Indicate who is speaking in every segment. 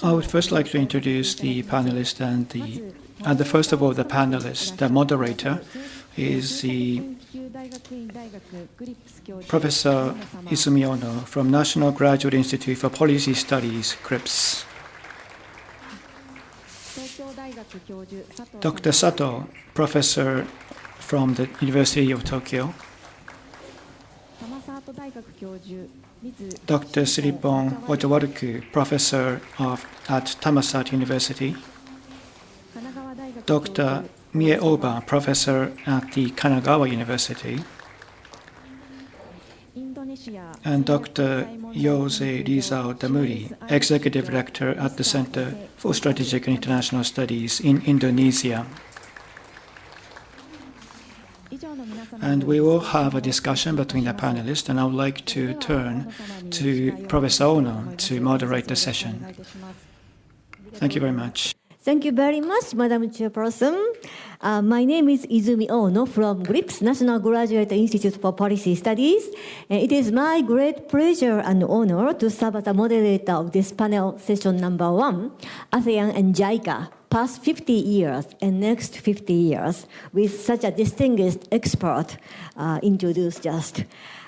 Speaker 1: I would first like to introduce the panelists and first of all, the panelist, the moderator is the Professor Izumi Ono from National Graduate Institute for Policy Studies, CRIPS. Dr. Sato, professor from the University of Tokyo. Dr. Siripon Watawaruku, professor at Thammasat University. Dr. Mie Oba, professor at the Kanagawa University. And Dr. Jose Rizal Damuri, executive director at the Center for Strategic and International Studies in Indonesia. And we will have a discussion between the panelists, and I would like to turn to Professor Ono to moderate the session. Thank you very much.
Speaker 2: Thank you very much, Madam Chairperson. My name is Izumi Ono from GRIPS, National Graduate Institute for Policy Studies. And it is my great pleasure and honor to serve as the moderator of this panel session number 1, ASEAN and JICA, past 50 years and next 50 years, with such a distinguished expert introduced just.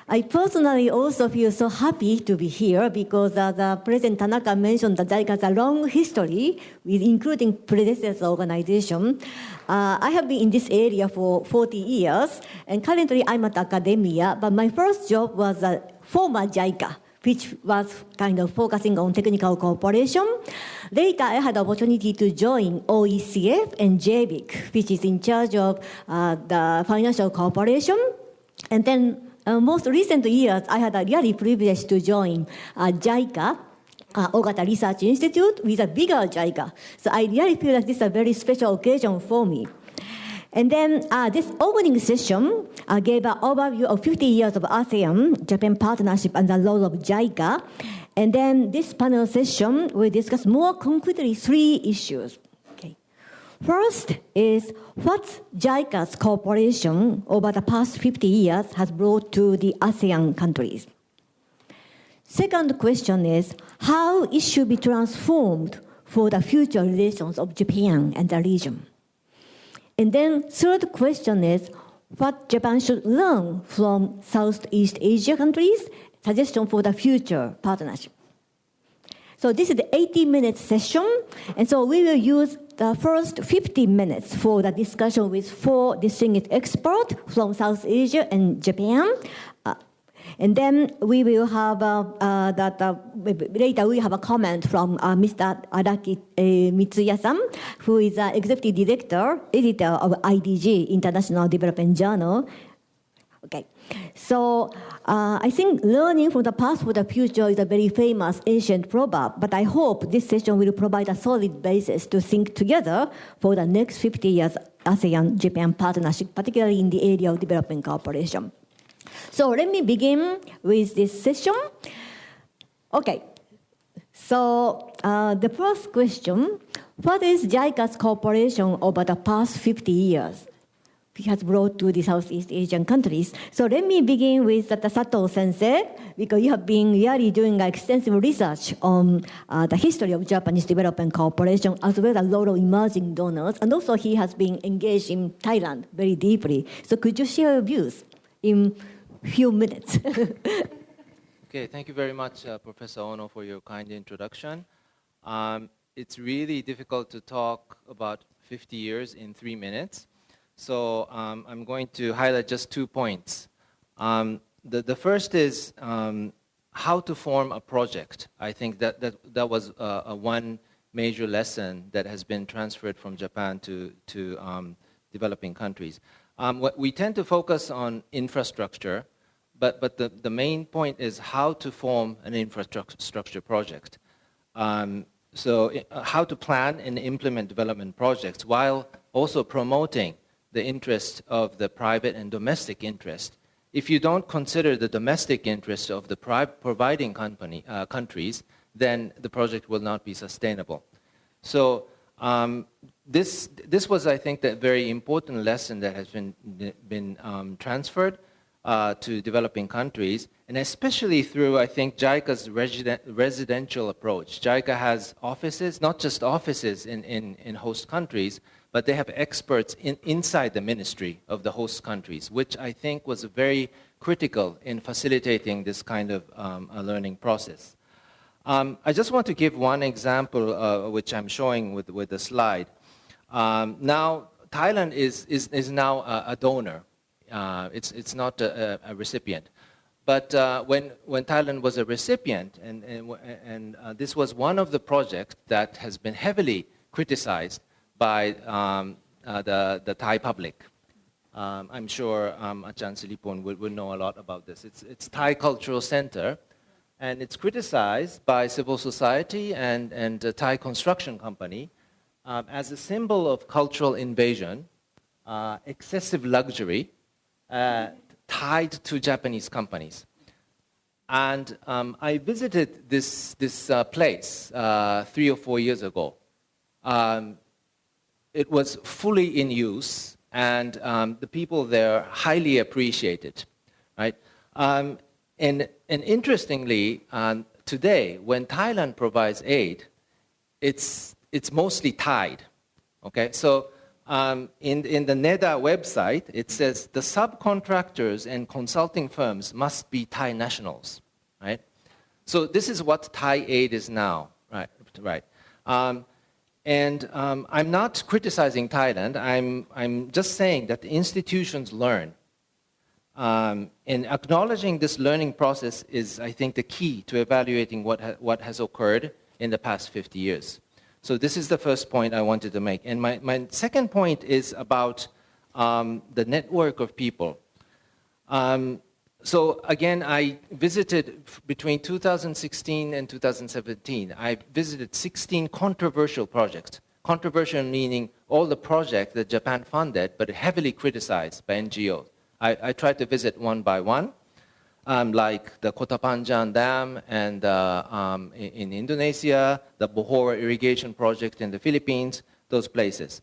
Speaker 2: I personally also feel so happy to be here because the President Tanaka mentioned that JICA has a long history, with including predecessor organization. I have been in this area for 40 years, and currently I'm at academia, but my first job was at former JICA, which was kind of focusing on technical cooperation. Later, I had the opportunity to join OECF and JBIC, which is in charge of the financial cooperation. And then most recent years, I had a really privilege to join JICA, Ogata Research Institute, with a bigger JICA. So I really feel like this is a very special occasion for me. And then this opening session gave an overview of 50 years of ASEAN-Japan partnership and the role of JICA. And then this panel session will discuss more concretely 3 issues. First is what JICA's cooperation over the past 50 years has brought to the ASEAN countries. Second question is how it should be transformed for the future relations of Japan and the region. And then third question is what Japan should learn from Southeast Asia countries, suggestion for the future partnership. So this is the 80-minute session, and so we will use the first 50 minutes for the discussion with 4 distinguished experts from South Asia and Japan. And then we will have later we have a comment from Mr. Araki Mitsuya-san, who is executive director, editor of IDG, International Development Journal. Okay, so I think learning from the past for the future is a very famous ancient proverb, but I hope this session will provide a solid basis to think together for the next 50 years ASEAN-Japan partnership, particularly in the area of development cooperation. So let me begin with this session. Okay, so the first question, what is JICA's cooperation over the past 50 years? It has brought to the Southeast Asian countries. So let me begin with Sato Sensei, because you have been really doing extensive research on the history of Japanese development cooperation, as well as a lot of emerging donors, and also he has been engaged in Thailand very deeply. So could you share your views in a few minutes?
Speaker 3: Okay, thank you very much, Professor Ono, for your kind introduction. It's really difficult to talk about 50 years in 3 minutes. So I'm going to highlight just 2 points. The first is how to form a project. I think that was one major lesson that has been transferred from Japan to developing countries. We tend to focus on infrastructure, but the main point is how to form an infrastructure project. So how to plan and implement development projects while also promoting the interest of the private and domestic interest. If you don't consider the domestic interest of the providing countries, then the project will not be sustainable. So this was, I think, the very important lesson that has been transferred. to developing countries, and especially through, I think, JICA's residential approach. JICA has offices, not just offices in host countries, but they have experts inside the ministry of the host countries, which I think was very critical in facilitating this kind of a learning process. I just want to give one example, which I'm showing with the slide. Now, Thailand is now a donor. It's not a recipient. But when Thailand was a recipient, and this was one of the projects that has been heavily criticized by the Thai public. I'm sure Achan Silipon will know a lot about this. It's Thai Cultural Center, and it's criticized by civil society and the Thai construction company as a symbol of cultural invasion, excessive luxury, tied to Japanese companies. And I visited this place 3 or 4 years ago. It was fully in use, and the people there highly appreciate it, right? And interestingly, today, when Thailand provides aid, it's mostly tied, okay? So in the NEDA website, it says the subcontractors and consulting firms must be Thai nationals, right? So this is what Thai aid is now, right? And I'm not criticizing Thailand. I'm just saying that the institutions learn. And acknowledging this learning process is, I think, the key to evaluating what has occurred in the past 50 years. So this is the first point I wanted to make. And my second point is about the network of people. So again, I visited between 2016 and 2017. I visited 16 controversial projects. Controversial meaning all the projects that Japan funded, but heavily criticized by NGOs. I tried to visit one by one, like the Kota Panjang Dam and in Indonesia, the Bohora irrigation project in the Philippines, those places.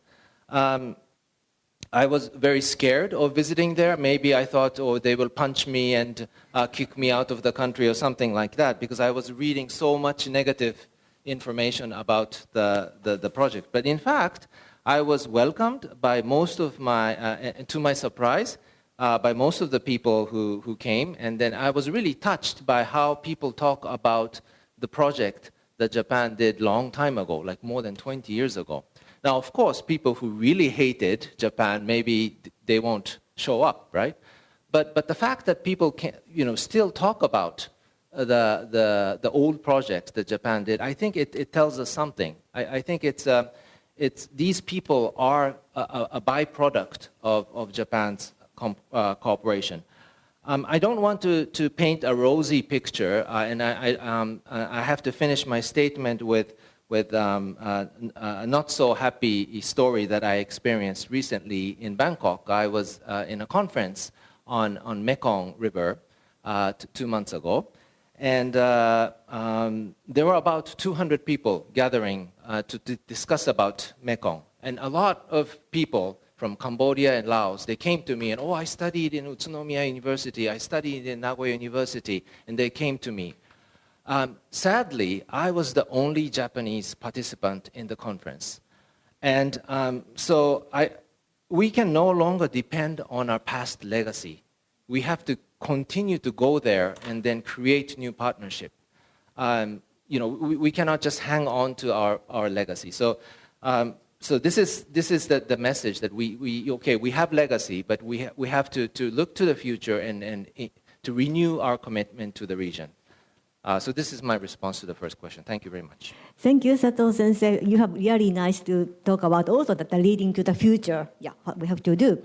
Speaker 3: I was very scared of visiting there. Maybe I thought, oh, they will punch me and kick me out of the country or something like that, because I was reading so much negative information about the project. But in fact, I was welcomed by most of my, to my surprise, by most of the people who came. And then I was really touched by how people talk about the project that Japan did long time ago, like more than 20 years ago. Now, of course, people who really hated Japan, maybe they won't show up, right? But the fact that people can, still talk about the old projects that Japan did, I think it tells us something. I think it's these people are a byproduct of Japan's cooperation. I don't want to paint a rosy picture, and I have to finish my statement with a not so happy story that I experienced recently in Bangkok. I was in a conference on Mekong River 2 months ago, and there were about 200 people gathering to discuss about Mekong. And a lot of people from Cambodia and Laos, they came to me and, I studied in Utsunomiya University, I studied in Nagoya University, and they came to me. Sadly, I was the only Japanese participant in the conference. And so we can no longer depend on our past legacy. We have to continue to go there and then create new partnership. We cannot just hang on to our legacy. So this is the message that we have legacy, but we have to look to the future and to renew our commitment to the region. So this is my response to the first question. Thank you very much.
Speaker 2: Thank you, Sato Sensei. You have really nice to talk about also that leading to the future. Yeah, what we have to do.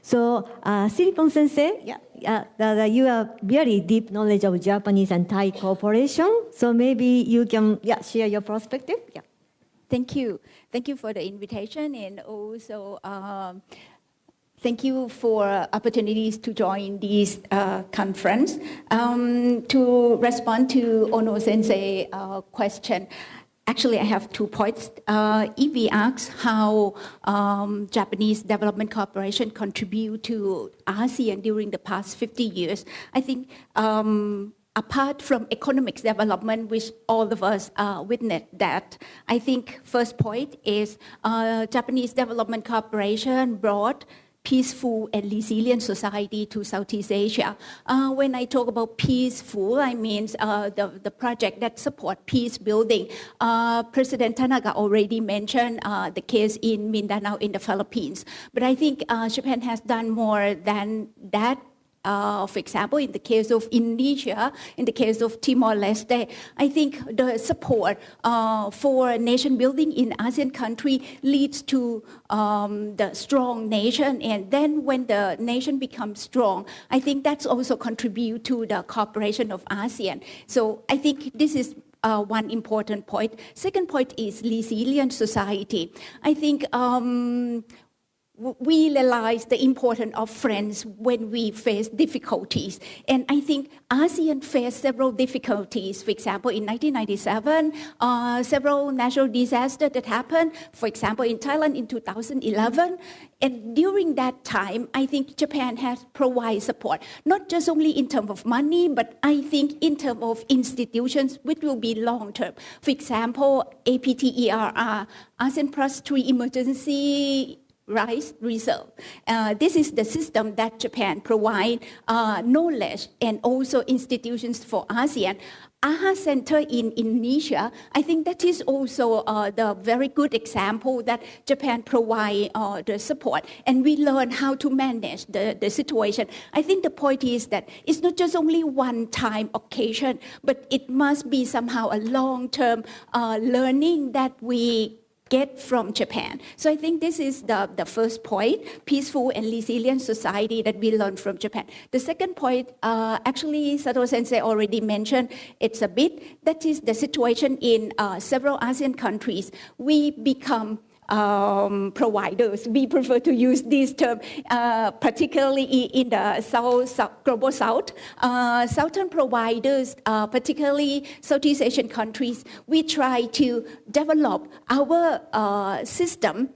Speaker 2: So, Silipon Sensei, you have very deep knowledge of Japanese and Thai cooperation. So maybe you can share your perspective. Yeah.
Speaker 4: Thank you. Thank you for the invitation, and also thank you for opportunities to join this conference. To respond to Ono Sensei question, Actually, I have 2 points. If we ask how Japanese development cooperation contribute to ASEAN during the past 50 years, I think apart from economic development, which all of us witnessed that, I think first point is Japanese development cooperation brought peaceful and resilient society to Southeast Asia. When I talk about peaceful, I mean the project that support peace building. President Tanaka already mentioned the case in Mindanao in the Philippines. But I think Japan has done more than that. For example, in the case of Indonesia, in the case of Timor-Leste, I think the support for nation building in ASEAN country leads to the strong nation. And then when the nation becomes strong, I think that's also contribute to the cooperation of ASEAN. So I think this is one important point. Second point is resilient society. I think we realize the importance of friends when we face difficulties. And I think ASEAN faced several difficulties. For example, in 1997, several natural disasters that happened. For example, in Thailand in 2011. And during that time, I think Japan has provided support, not just only in terms of money, but I think in terms of institutions, which will be long-term. For example, APTERR, ASEAN Plus 3 Emergency Rice Reserve. This is the system that Japan provides knowledge and also institutions for ASEAN. AHA Center in Indonesia, I think that is also the very good example that Japan provide the support, and we learn how to manage the situation. I think the point is that it's not just only one-time occasion, but it must be somehow a long-term learning that we get from Japan. So I think this is the first point, peaceful and resilient society that we learn from Japan. The second point, actually Sato Sensei already mentioned, it's a bit, that is the situation in several ASEAN countries. We become providers. We prefer to use this term, particularly in the global South. Southern providers, particularly Southeast Asian countries, we try to develop our system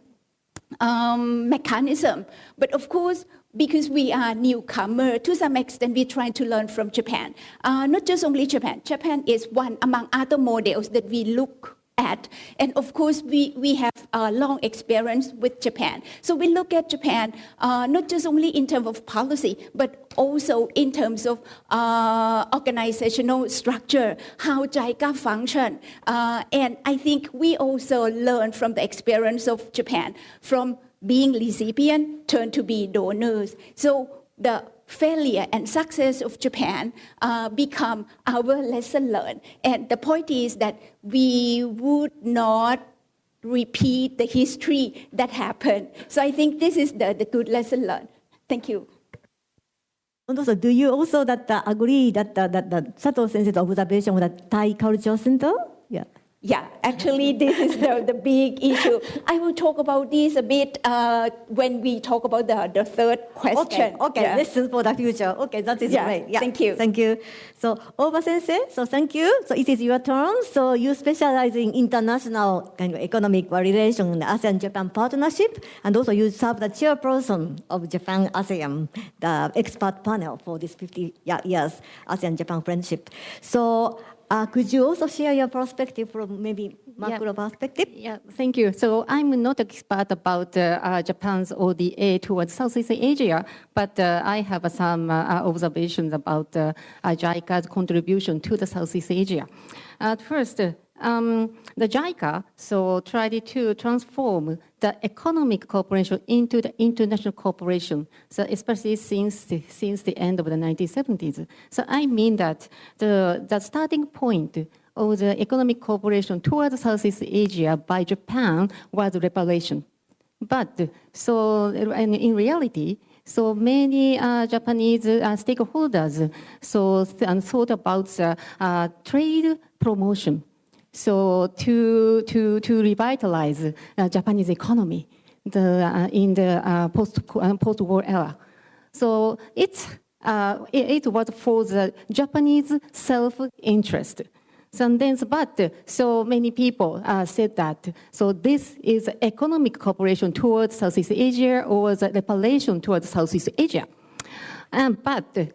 Speaker 4: mechanism. But of course, because we are newcomer, to some extent, we try to learn from Japan. Not just only Japan. Japan is one among other models that we look at. And of course, we have a long experience with Japan. So we look at Japan, not just only in terms of policy, but also in terms of organizational structure, how JICA function. And I think we also learn from the experience of Japan, from being recipient, turn to be donors. So the failure and success of Japan become our lesson learned. And the point is that we would not repeat the history that happened. So I think this is the good lesson learned. Thank you.
Speaker 2: And also, do you also agree that Sato Sensei's observation of the Thai Cultural Center? Yeah.
Speaker 4: Yeah, actually, this is the big issue. I will talk about this a bit when we talk about the third question.
Speaker 2: Okay,
Speaker 4: yeah.
Speaker 2: Listen for the future. Okay, that is great. Yeah.
Speaker 4: Thank you.
Speaker 2: Thank you. So, Oba Sensei, so thank you. So it is your turn. So you specialize in international kind of economic relation, the ASEAN-Japan partnership, and also you serve the chairperson of Japan-ASEAN, the expert panel for this 50 years ASEAN-Japan friendship. So, could you also share your perspective from maybe macro perspective?
Speaker 5: Yeah, thank you. So I'm not expert about Japan's ODA towards Southeast Asia, but I have some observations about JICA's contribution to the Southeast Asia. At first, the JICA tried to transform the economic cooperation into the international cooperation, so especially since the end of the 1970s. So I mean that the starting point of the economic cooperation towards Southeast Asia by Japan was reparation. But and in reality, so many Japanese stakeholders thought about trade promotion. So to revitalize Japanese economy in the post-war era. So it was for the Japanese self-interest. So many people said that. So this is economic cooperation towards Southeast Asia or the reparation towards Southeast Asia. At the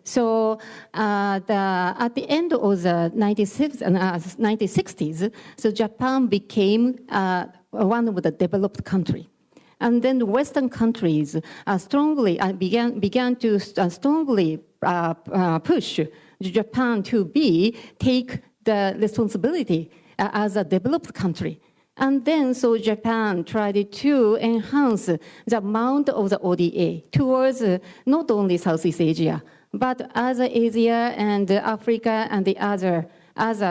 Speaker 5: end of the 1960s, so Japan became one of the developed country. And then the Western countries began to strongly push Japan to take the responsibility as a developed country. And then, so Japan tried to enhance the amount of the ODA towards not only Southeast Asia, but other Asia and Africa and the other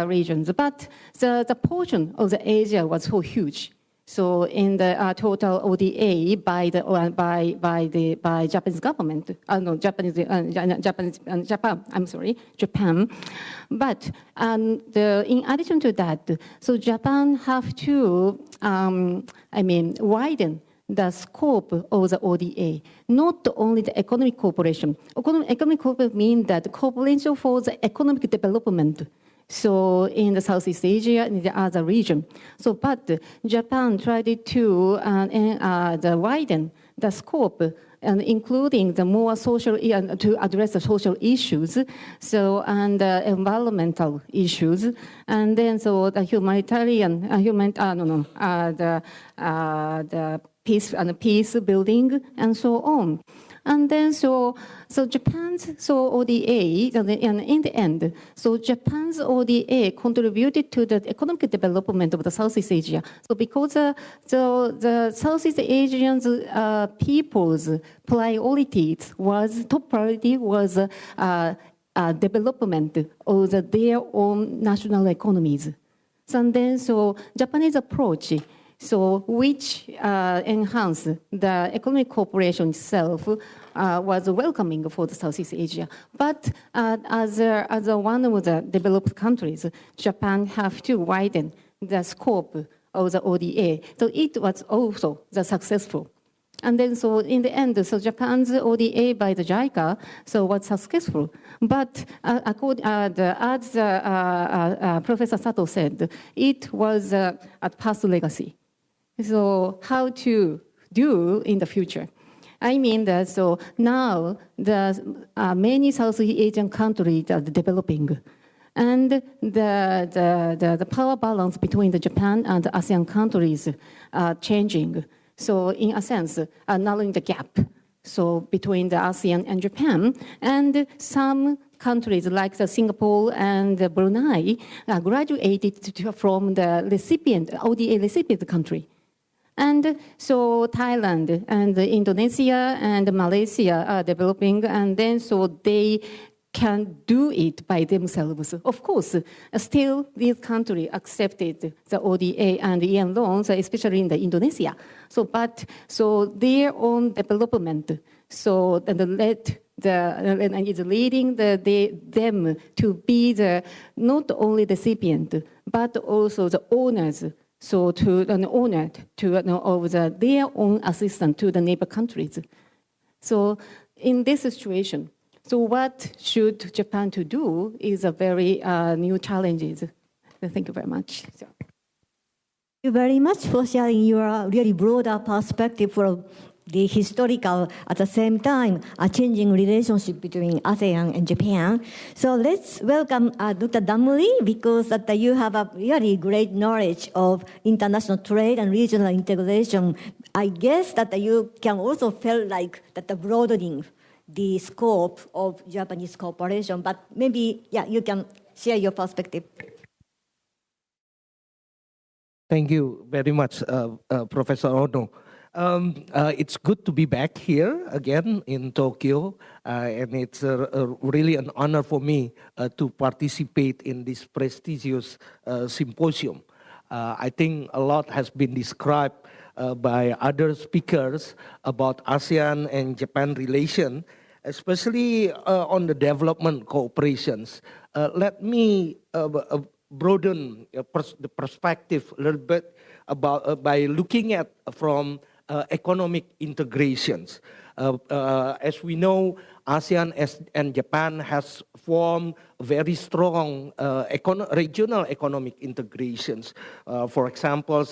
Speaker 5: regions. But the portion of the Asia was so huge. So in the total ODA by Japanese government, Japan. But in addition to that, so Japan have to, widen the scope of the ODA, not only the economic cooperation. Economic cooperation means that cooperation for the economic development. So in the Southeast Asia and the other region. So, but Japan tried to widen the scope, and including the more social, to address the social issues, so and environmental issues, and then so the humanitarian, the peace building, and so on. And then so Japan's ODA, and in the end, so Japan's ODA contributed to the economic development of the Southeast Asia. So because the Southeast Asian people's top priority was development of their own national economies. And then so Japanese approach, so which enhanced the economic cooperation itself was welcoming for the Southeast Asia. But as one of the developed countries, Japan have to widen the scope of the ODA. So it was also successful. And then so in the end, so Japan's ODA by the JICA was successful. But as Professor Sato said, it was a past legacy. So how to do in the future? I mean that so now the many Southeast Asian countries are developing, and the power balance between the Japan and the ASEAN countries are changing. So in a sense, narrowing the gap. So between the ASEAN and Japan, and some countries like Singapore and Brunei graduated from the ODA recipient country. And so Thailand and Indonesia and Malaysia are developing, and then so they can do it by themselves. Of course, still these countries accepted the ODA and EM loans, especially in Indonesia. So their own development, so and is leading them to be not only the recipient, but also the owners. So an honor of their own assistance to the neighbor countries. So in this situation, so what should Japan to do is a very new challenges. Thank you very much. So.
Speaker 2: Thank you very much for sharing your really broader perspective for the historical, at the same time, a changing relationship between ASEAN and Japan. So let's welcome Dr. Damuri, because you have a really great knowledge of international trade and regional integration. I guess that you can also feel like that the broadening the scope of Japanese cooperation, but maybe, you can share your perspective.
Speaker 6: Thank you very much, Professor Ono. It's good to be back here again in Tokyo, and it's really an honor for me to participate in this prestigious symposium. I think a lot has been described by other speakers about ASEAN and Japan relation, especially on the development cooperations. Let me broaden the perspective a little bit about by looking at from economic integrations. As we know, ASEAN and Japan has formed very strong regional economic integrations. For example,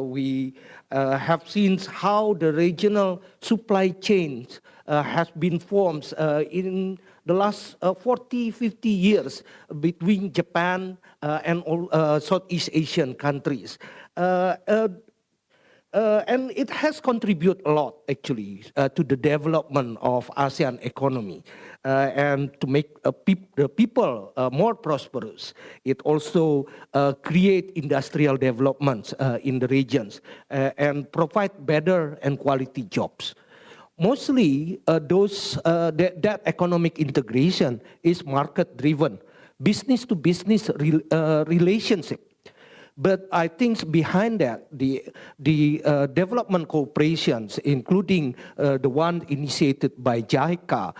Speaker 6: we have seen how the regional supply chains has been formed in the last 40, 50 years between Japan and all Southeast Asian countries. And it has contributed a lot, actually, to the development of ASEAN economy and to make the people more prosperous. It also create industrial developments in the regions and provide better and quality jobs. Mostly, that economic integration is market-driven, business-to-business relationship. But I think behind that, the development cooperations, including the one initiated by JICA,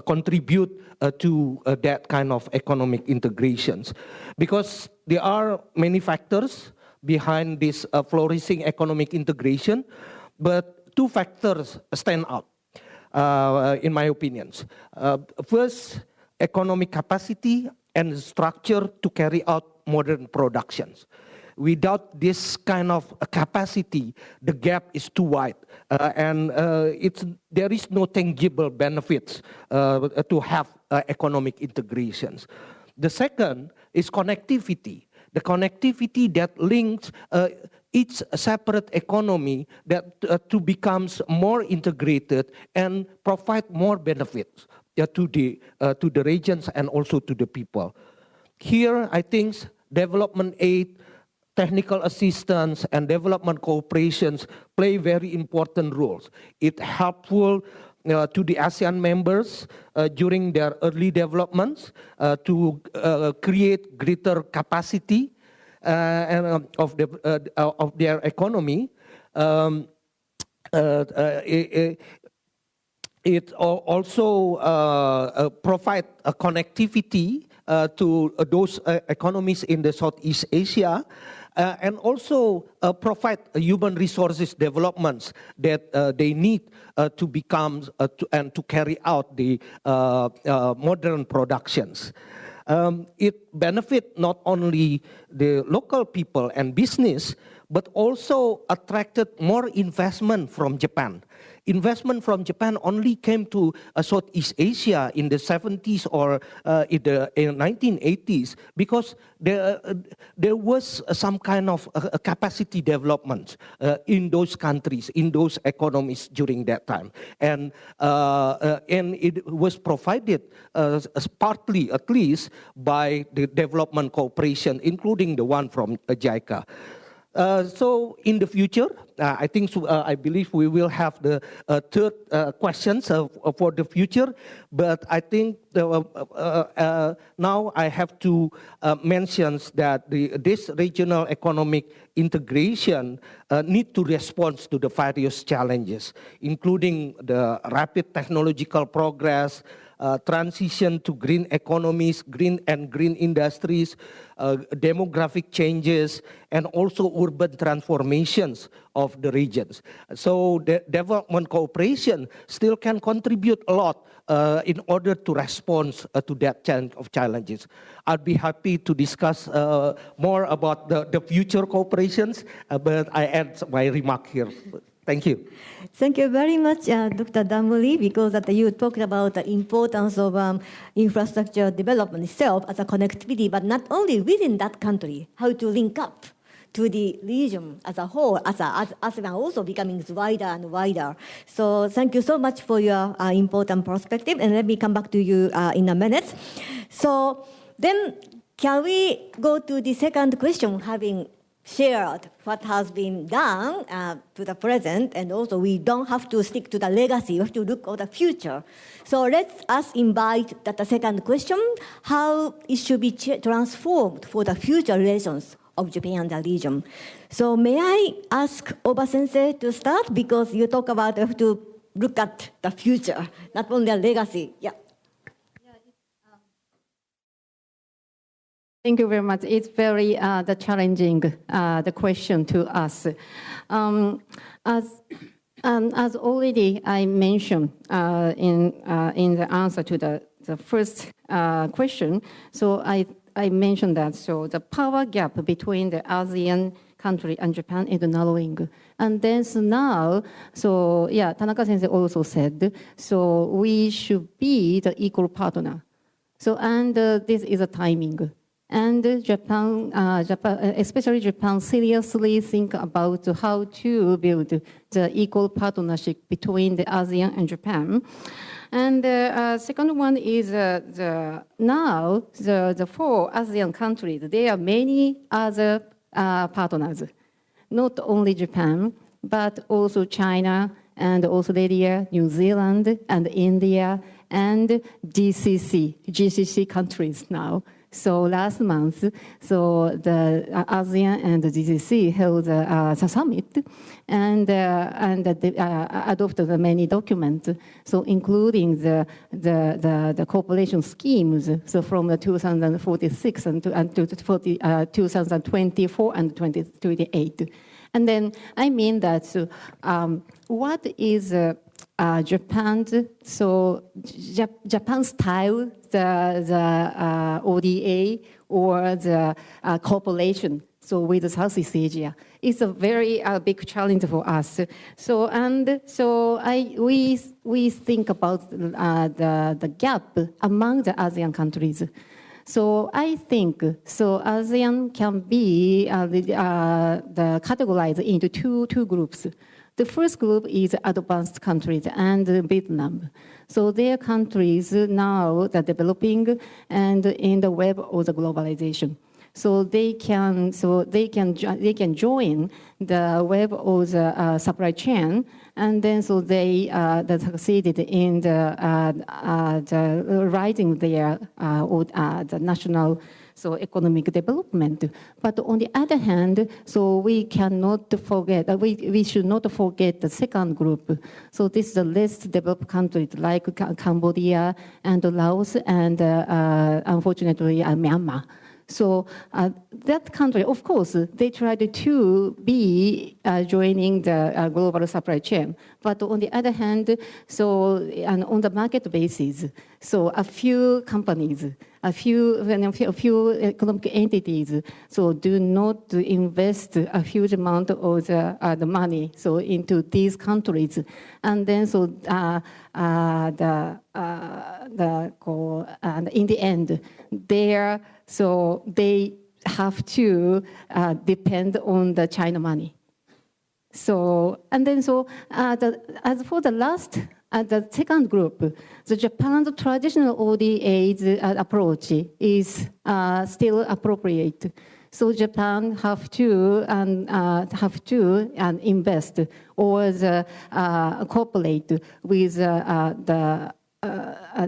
Speaker 6: contribute to that kind of economic integrations. Because there are many factors behind this flourishing economic integration, but two factors stand out, in my opinions. First, economic capacity and structure to carry out modern productions. Without this kind of capacity, the gap is too wide, and there is no tangible benefits to have economic integrations. The second is connectivity. The connectivity that links each separate economy that to becomes more integrated and provide more benefits to the regions and also to the people. Here, I think development aid, technical assistance, and development cooperations play very important roles. It's helpful to the ASEAN members during their early developments to create greater capacity of their economy. It also provides a connectivity to those economies in the Southeast Asia, and also provide human resources developments that they need to become and to carry out the modern productions. It benefits not only the local people and business, but also attracted more investment from Japan. Investment from Japan only came to Southeast Asia in the 70s or in the 1980s because there was some kind of capacity development in those countries, in those economies during that time. And it was provided partly, at least, by the development cooperation, including the one from JICA. So in the future, I believe we will have the third questions for the future. But I think now I have to mention that this regional economic integration need to respond to the various challenges, including the rapid technological progress, transition to green economies, green industries, demographic changes, and also urban transformations of the regions. So the development cooperation still can contribute a lot in order to respond to that challenges. I'd be happy to discuss more about the future cooperations, but I end my remark here. Thank you.
Speaker 2: Thank you very much, Dr. Damuli, because you talked about the importance of infrastructure development itself as a connectivity, but not only within that country, how to link up to the region as a whole, as ASEAN also becoming wider and wider. So thank you so much for your important perspective, and let me come back to you in a minute. So then can we go to the second question, having shared what has been done to the present, and also we don't have to stick to the legacy, we have to look at the future. So let us invite that the second question, how it should be transformed for the future relations of Japan and the region. So may I ask Oba-sensei to start, because you talk about you have to look at the future, not only a legacy. Yeah.
Speaker 5: Thank you very much. It's very challenging the question to us. As already I mentioned in the answer to the first question, so I mentioned that the power gap between the ASEAN country and Japan is narrowing. And then now, Tanaka Sensei also said, so we should be the equal partner. And this is a timing. And Japan, especially Japan, seriously think about how to build the equal partnership between the ASEAN and Japan. And the second one is now the four ASEAN countries, there are many other partners, not only Japan, but also China and Australia, New Zealand, and India, and GCC countries now. So last month, so the ASEAN and the GCC held a summit and adopted many documents, so including the cooperation schemes, so from the 2046 and to 2024 and 2028. And then I mean that what is Japan's Japan style, the ODA or the cooperation, so with Southeast Asia, is a very big challenge for us. We think about the gap among the ASEAN countries. So I think ASEAN can be categorized into two groups. The first group is advanced countries and Vietnam. So their countries now are developing and in the web of the globalization. So they can join the web of the supply chain, and then so they succeeded in the rising their the national economic development. But on the other hand, so we cannot forget, we should not forget the second group. So this is the less developed countries like Cambodia and Laos and unfortunately Myanmar. So that country, of course, they tried to be joining the global supply chain. But on the other hand, and on the market basis, so a few companies, a few economic entities, so do not invest a huge amount of the money into these countries, and then and in the end, they have to depend on the China money. As for the last, the second group, the Japan's traditional ODA's approach is still appropriate. So Japan have to invest or cooperate with the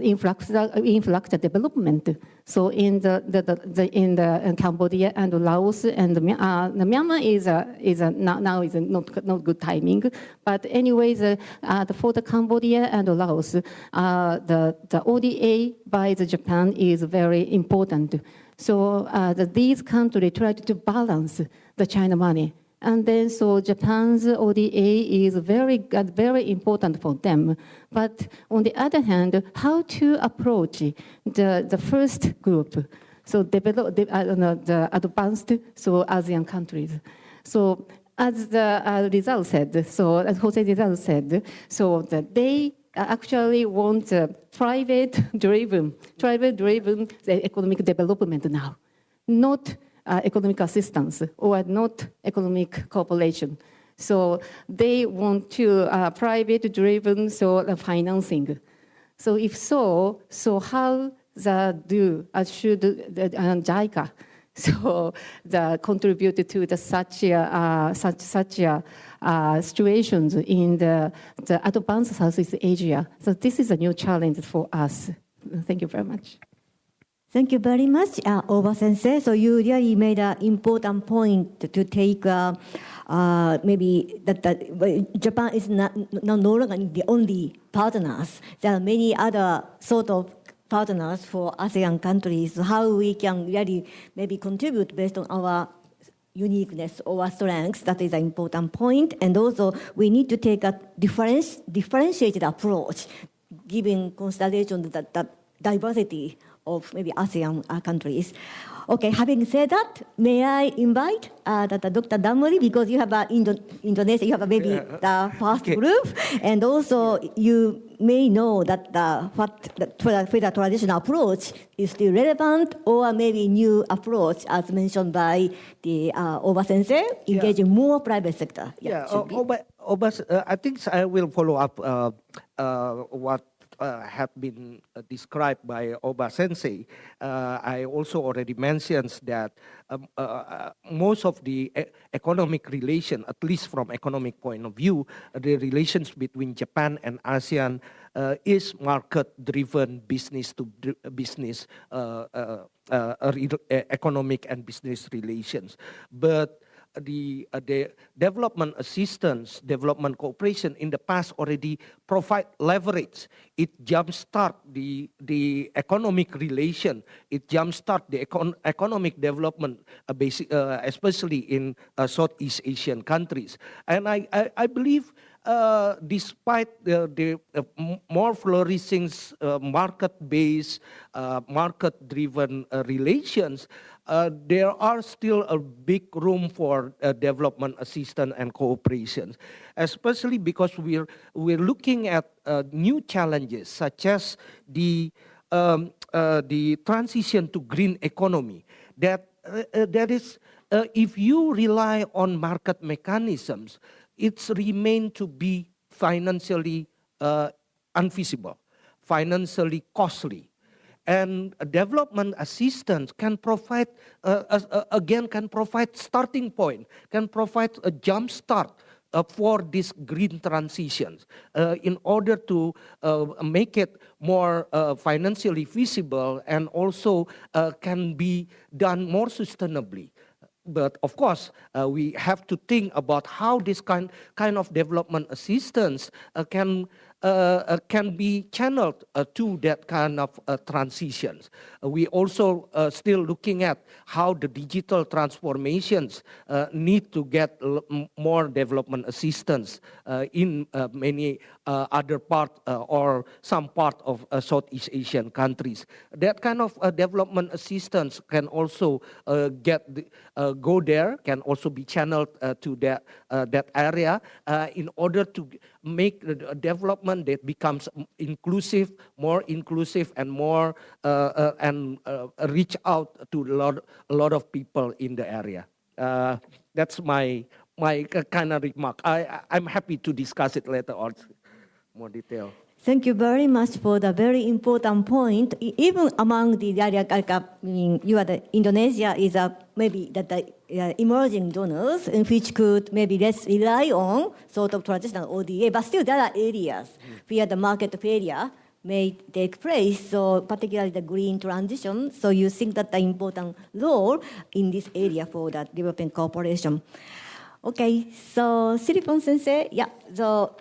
Speaker 5: infrastructure development. So in Cambodia and Laos and Myanmar is now not good timing. But anyways, for the Cambodia and Laos, the ODA by the Japan is very important. So these countries try to balance the China money. And then Japan's ODA is very important for them. But on the other hand, how to approach the first group, so develop the advanced ASEAN countries. So as the result said, as Jose Rizal said, that they actually want private-driven economic development now, not economic assistance or not economic cooperation. So they want to private-driven financing. So if so how should JICA contribute to such situations in the advanced Southeast Asia? So this is a new challenge for us. Thank you very much.
Speaker 2: Thank you very much, Oba Sensei. So you really made an important point to take maybe that Japan is no longer the only partners. There are many other sort of partners for ASEAN countries, how we can really maybe contribute based on our uniqueness or our strengths. That is an important point. And also, we need to take a differentiated approach, giving consideration to the diversity of maybe ASEAN countries. Okay, having said that, may I invite Dr. Damuri, because you have Indonesia, you have maybe the first group, and also you may know that the traditional approach is still relevant, or maybe new approach, as mentioned by the Oba Sensei, engaging more private sector.
Speaker 6: I think I will follow up what have been described by Oba Sensei. I also already mentioned that most of the economic relation, at least from economic point of view, the relations between Japan and ASEAN is market-driven business to business economic and business relations. But the development assistance, development cooperation in the past already provide leverage. It jumpstart the economic relation. It jumpstart the economic development, especially in Southeast Asian countries. And I believe despite the more flourishing market-based, market-driven relations, there are still a big room for development assistance and cooperation, especially because we're looking at new challenges such as the transition to green economy. That is, if you rely on market mechanisms, it's remain to be financially unfeasible, financially costly. And development assistance can provide, can provide starting point, can provide a jump start for these green transitions in order to make it more financially feasible and also can be done more sustainably. But of course, we have to think about how this kind of development assistance can be channeled to that kind of transitions. We also still looking at how the digital transformations need to get more development assistance in many other part or some part of Southeast Asian countries. That kind of development assistance can also go there, can also be channeled to that area in order to make the development that becomes inclusive, more inclusive, and more reach out to a lot of people in the area. That's my kind of remark. I'm happy to discuss it later on, more detail.
Speaker 2: Thank you very much for the very important point. Even among the area, Indonesia is maybe the emerging donors, in which could maybe less rely on sort of traditional ODA, but still there are areas where the market failure may take place, so particularly the green transition. So you think that the important role in this area for the development cooperation. Okay, so Siripon Sensei, so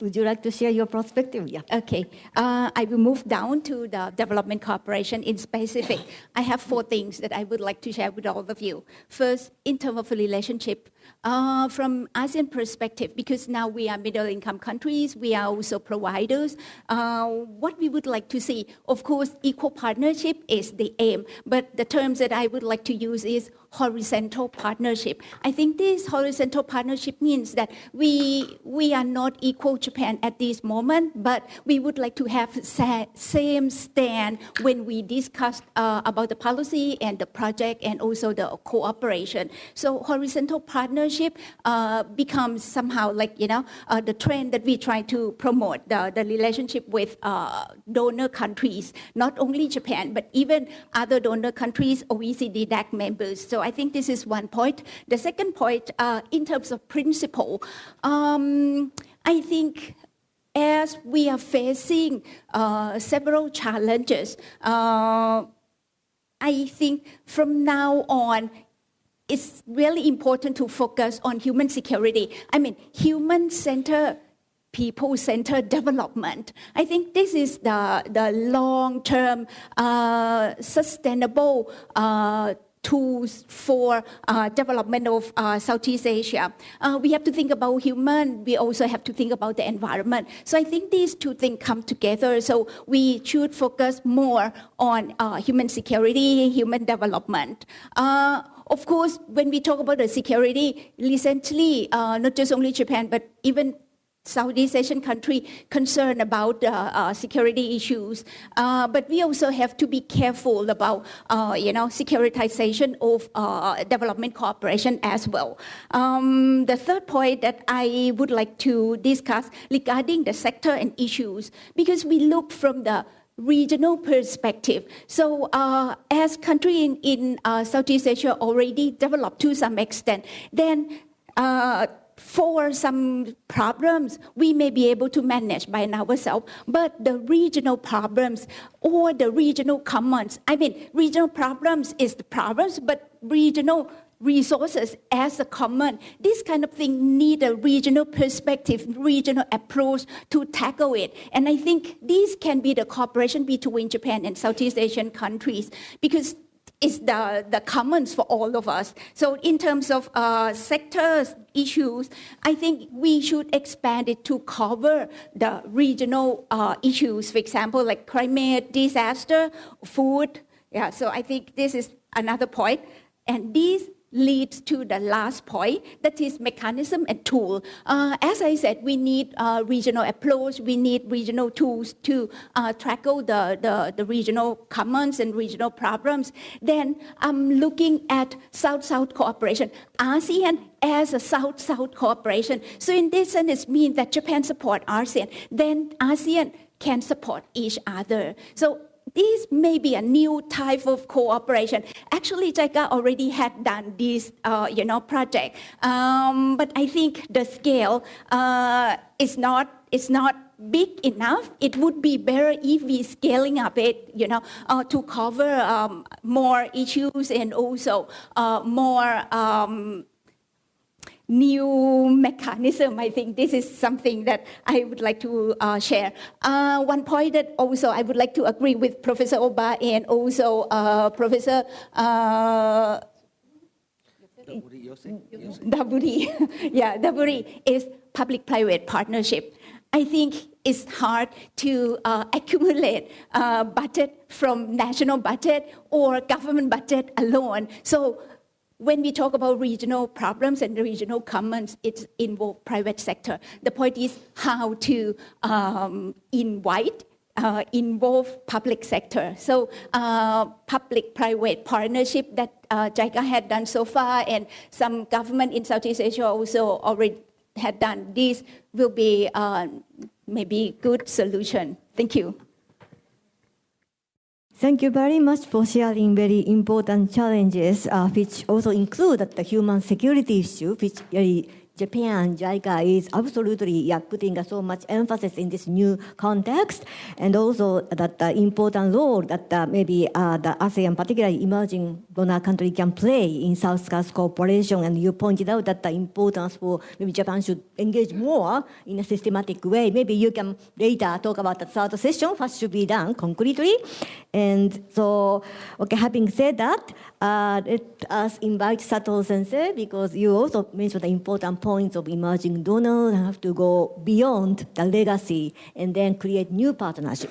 Speaker 2: would you like to share your perspective? Yeah.
Speaker 4: Okay. I will move down to the development cooperation in specific. I have 4 things that I would like to share with all of you. First, in terms of relationship, from ASEAN perspective, because now we are middle-income countries, we are also providers. What we would like to see, of course, equal partnership is the aim, but the terms that I would like to use is horizontal partnership. I think this horizontal partnership means that we are not equal Japan at this moment, but we would like to have same stand when we discuss about the policy and the project and also the cooperation. So horizontal partnership becomes somehow like, the trend that we try to promote, the relationship with donor countries, not only Japan, but even other donor countries, OECD DAC members. So I think this is one point. The second point, in terms of principle, I think as we are facing several challenges, I think from now on, it's really important to focus on human security. I mean, human-centered people-centered development. I think this is the long-term sustainable tools for development of Southeast Asia. We have to think about human, we also have to think about the environment. So I think these two things come together. So we should focus more on human security, human development. Of course, when we talk about the security, recently, not just only Japan, but even Southeast Asian country concerned about security issues, but we also have to be careful about, securitization of development cooperation as well. The third point that I would like to discuss regarding the sector and issues, because we look from the regional perspective. So as country in Southeast Asia already developed to some extent, then for some problems, we may be able to manage by ourselves, but the regional problems or the regional commons, regional problems is the problems, but regional resources as a common, this kind of thing need a regional perspective, regional approach to tackle it. And I think this can be the cooperation between Japan and Southeast Asian countries, because it's the commons for all of us. So in terms of sectors issues, I think we should expand it to cover the regional issues, for example, like climate, disaster, food. Yeah, so I think this is another point. And these leads to the last point, that is mechanism and tool. As I said, we need regional approach, we need regional tools to tackle the regional commons and regional problems. Then I'm looking at South-South cooperation. ASEAN as a South-South cooperation. So in this sense, it means that Japan support ASEAN, then ASEAN can support each other. So this may be a new type of cooperation. Actually, JICA already had done this, project, but I think the scale is not big enough. It would be better if we scaling up it, to cover more issues and also more. New mechanism. I think this is something that I would like to share. One point that also I would like to agree with Professor Oba and also Professor Daburi. Yeah, Daburi is public-private partnership. I think it's hard to accumulate budget from national budget or government budget alone. So when we talk about regional problems and regional commons, it involves private sector. The point is how to involve public sector. So public-private partnership that JICA had done so far, and some government in Southeast Asia also already had done. This will be maybe good solution. Thank you.
Speaker 2: Thank you very much for sharing very important challenges, which also include the human security issue, which Japan, JICA is absolutely putting so much emphasis in this new context, and also that the important role that maybe the ASEAN, particularly emerging donor country, can play in South-South cooperation. And you pointed out that the importance for maybe Japan should engage more in a systematic way. Maybe you can later talk about the third session, what should be done concretely. And so, okay, having said that, let us invite Sato Sensei, because you also mentioned the important points of emerging donors and have to go beyond the legacy and then create new partnership.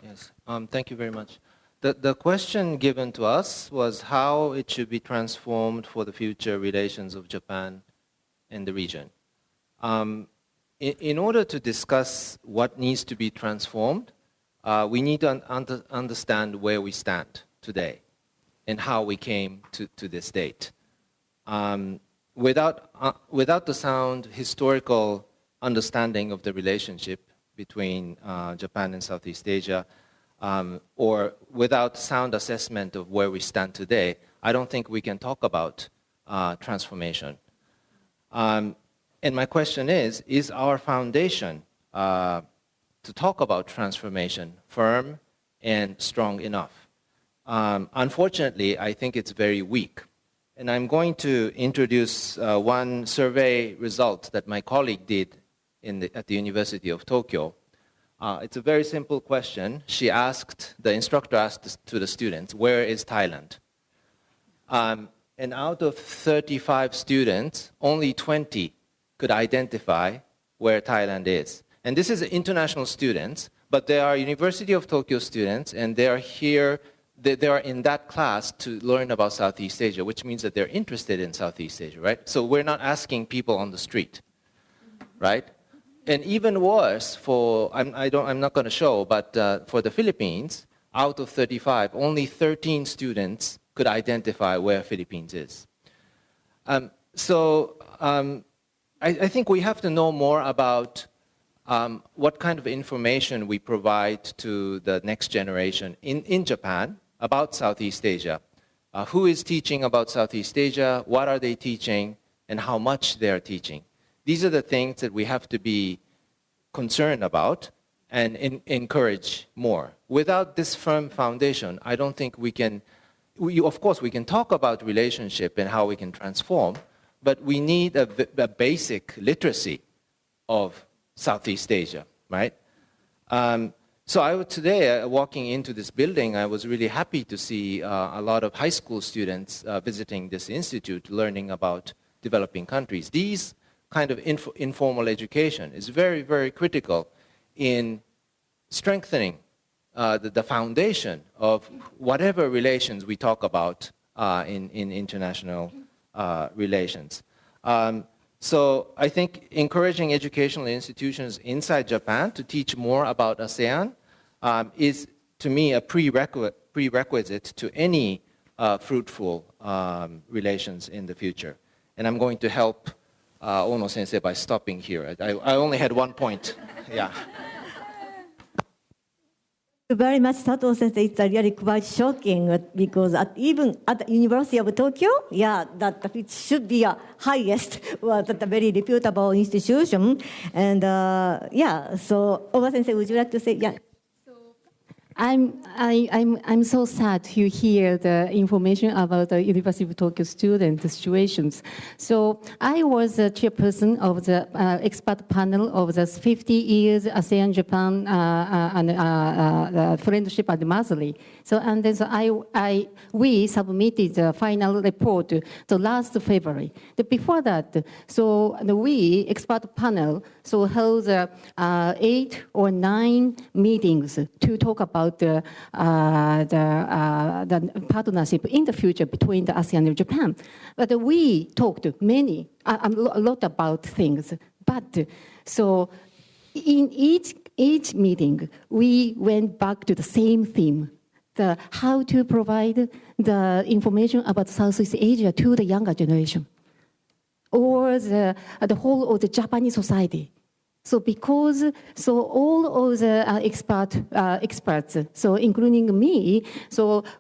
Speaker 3: Yes, thank you very much. The question given to us was how it should be transformed for the future relations of Japan and the region. In order to discuss what needs to be transformed, we need to understand where we stand today and how we came to this state. Without the sound historical understanding of the relationship between Japan and Southeast Asia, or without sound assessment of where we stand today, I don't think we can talk about transformation. And my question is our foundation to talk about transformation firm and strong enough? Unfortunately, I think it's very weak. And I'm going to introduce one survey result that my colleague did at the University of Tokyo. It's a very simple question. The instructor asked to the students, where is Thailand? And out of 35 students, only 20 could identify where Thailand is. And this is international students, but they are University of Tokyo students, and they are here, they are in that class to learn about Southeast Asia, which means that they're interested in Southeast Asia, right? So we're not asking people on the street, right? And even worse I'm not going to show, but for the Philippines, out of 35, only 13 students could identify where Philippines is. I think we have to know more about what kind of information we provide to the next generation in Japan about Southeast Asia. Who is teaching about Southeast Asia? What are they teaching? And how much they are teaching? These are the things that we have to be concerned about and encourage more. Without this firm foundation, I don't think we can, of course we can talk about relationship and how we can transform, but we need a basic literacy of Southeast Asia, right? Today, walking into this building, I was really happy to see a lot of high school students visiting this institute, learning about developing countries. These kind of informal education is very, very critical in strengthening the foundation of whatever relations we talk about in international relations. So I think encouraging educational institutions inside Japan to teach more about ASEAN is, to me, a prerequisite to any fruitful relations in the future. And I'm going to help Ono Sensei by stopping here. I only had one point. Yeah.
Speaker 2: Very much, Sato Sensei. It's really quite shocking because even at the University of Tokyo, that it should be a highest, that a very reputable institution. And so Oba Sensei, would you like to say? Yeah.
Speaker 5: I'm so sad to hear the information about the University of Tokyo student situations. So I was the chairperson of the expert panel of the 50 years ASEAN-Japan friendship anniversary. So we submitted the final report the last February. Before that, so we expert panel held 8 or 9 meetings to talk about the partnership in the future between the ASEAN and Japan. But we talked a lot about things. But so in each meeting, we went back to the same theme. How to provide the information about Southeast Asia to the younger generation, or the whole of the Japanese society. So because all of the experts, including me,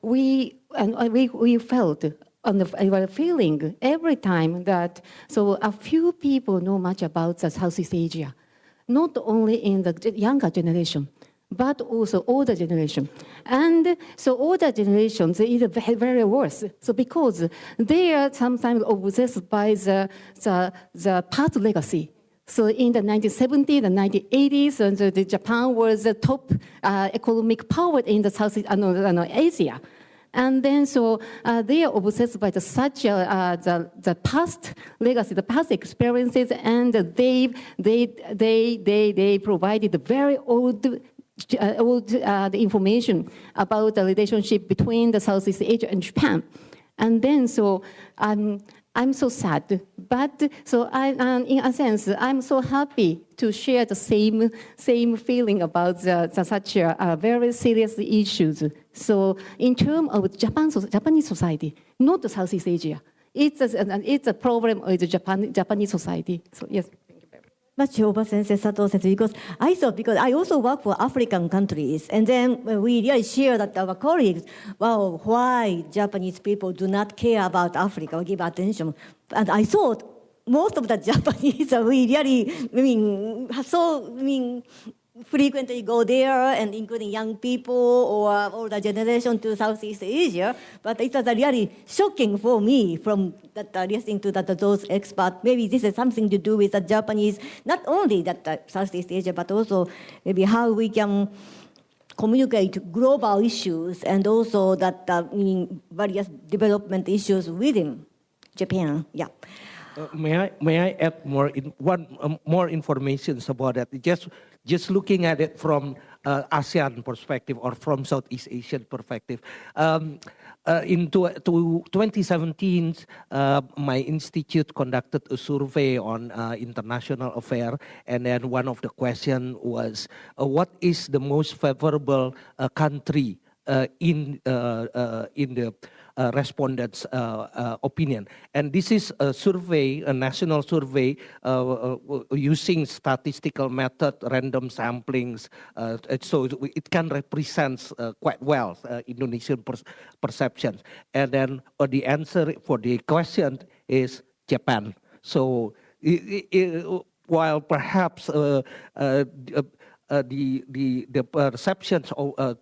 Speaker 5: we felt and we were feeling every time that a few people know much about the Southeast Asia, not only in the younger generation, but also older generation. And so older generations is very, very worse. So because they are sometimes obsessed by the past legacy. So in the 1970s and 1980s, and Japan was the top economic power in the Southeast Asia. And then they are obsessed by the past legacy, the past experiences, and they provided very old the information about the relationship between the Southeast Asia and Japan. And then I'm so sad, but in a sense, I'm so happy to share the same feeling about such very serious issues. So in terms of Japanese society, not the Southeast Asia, it's a problem of the Japanese society. So yes.
Speaker 2: Much Oba Sensei, Sato Sensei, because I also work for African countries, and then we really share that our colleagues, why Japanese people do not care about Africa or give attention. And I thought most of the Japanese are really, frequently go there, and including young people or older generation to Southeast Asia. But it was really shocking for me from that, listening to those experts. Maybe this is something to do with the Japanese, not only that Southeast Asia, but also maybe how we can communicate global issues and also that various development issues within Japan. Yeah.
Speaker 6: May I add more information about that? Just looking at it from ASEAN perspective or from Southeast Asian perspective. In 2017, my institute conducted a survey on international affairs, and then one of the questions was, what is the most favorable country in the respondents' opinion? And this is a survey, a national survey, using statistical method, random samplings, so it can represent quite well Indonesian perceptions. And then the answer for the question is Japan. So while perhaps the perceptions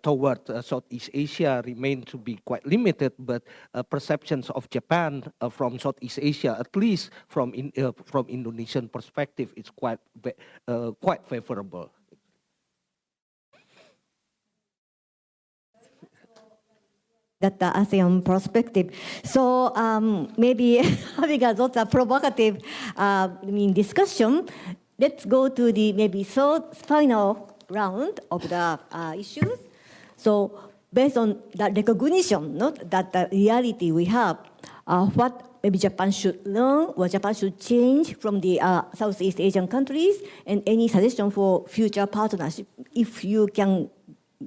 Speaker 6: toward Southeast Asia remain to be quite limited, but perceptions of Japan from Southeast Asia, at least from Indonesian perspective, is quite favorable.
Speaker 2: That the ASEAN perspective. So maybe having a sort of provocative discussion, let's go to the maybe final round of the issues. So based on that recognition, that the reality we have, what maybe Japan should learn, what Japan should change from the Southeast Asian countries, and any suggestion for future partnership, if you can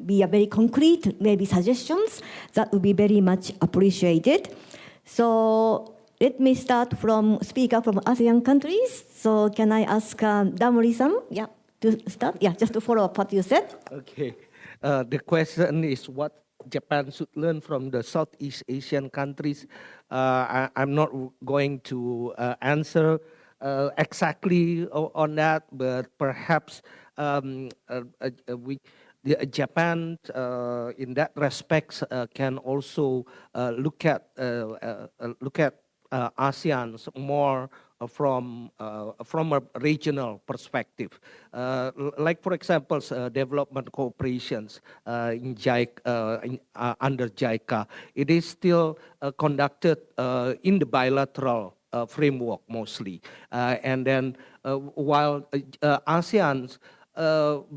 Speaker 2: be a very concrete maybe suggestions, that would be very much appreciated. So let me start from speaker from ASEAN countries. So can I ask Damori-san, to start? Just to follow up what you said.
Speaker 6: Okay. The question is what Japan should learn from the Southeast Asian countries. I'm not going to answer exactly on that, but perhaps Japan, in that respect, can also look at ASEAN more from a regional perspective. Like, for example, development cooperations in JICA, under JICA, it is still conducted in the bilateral framework mostly. And then while ASEAN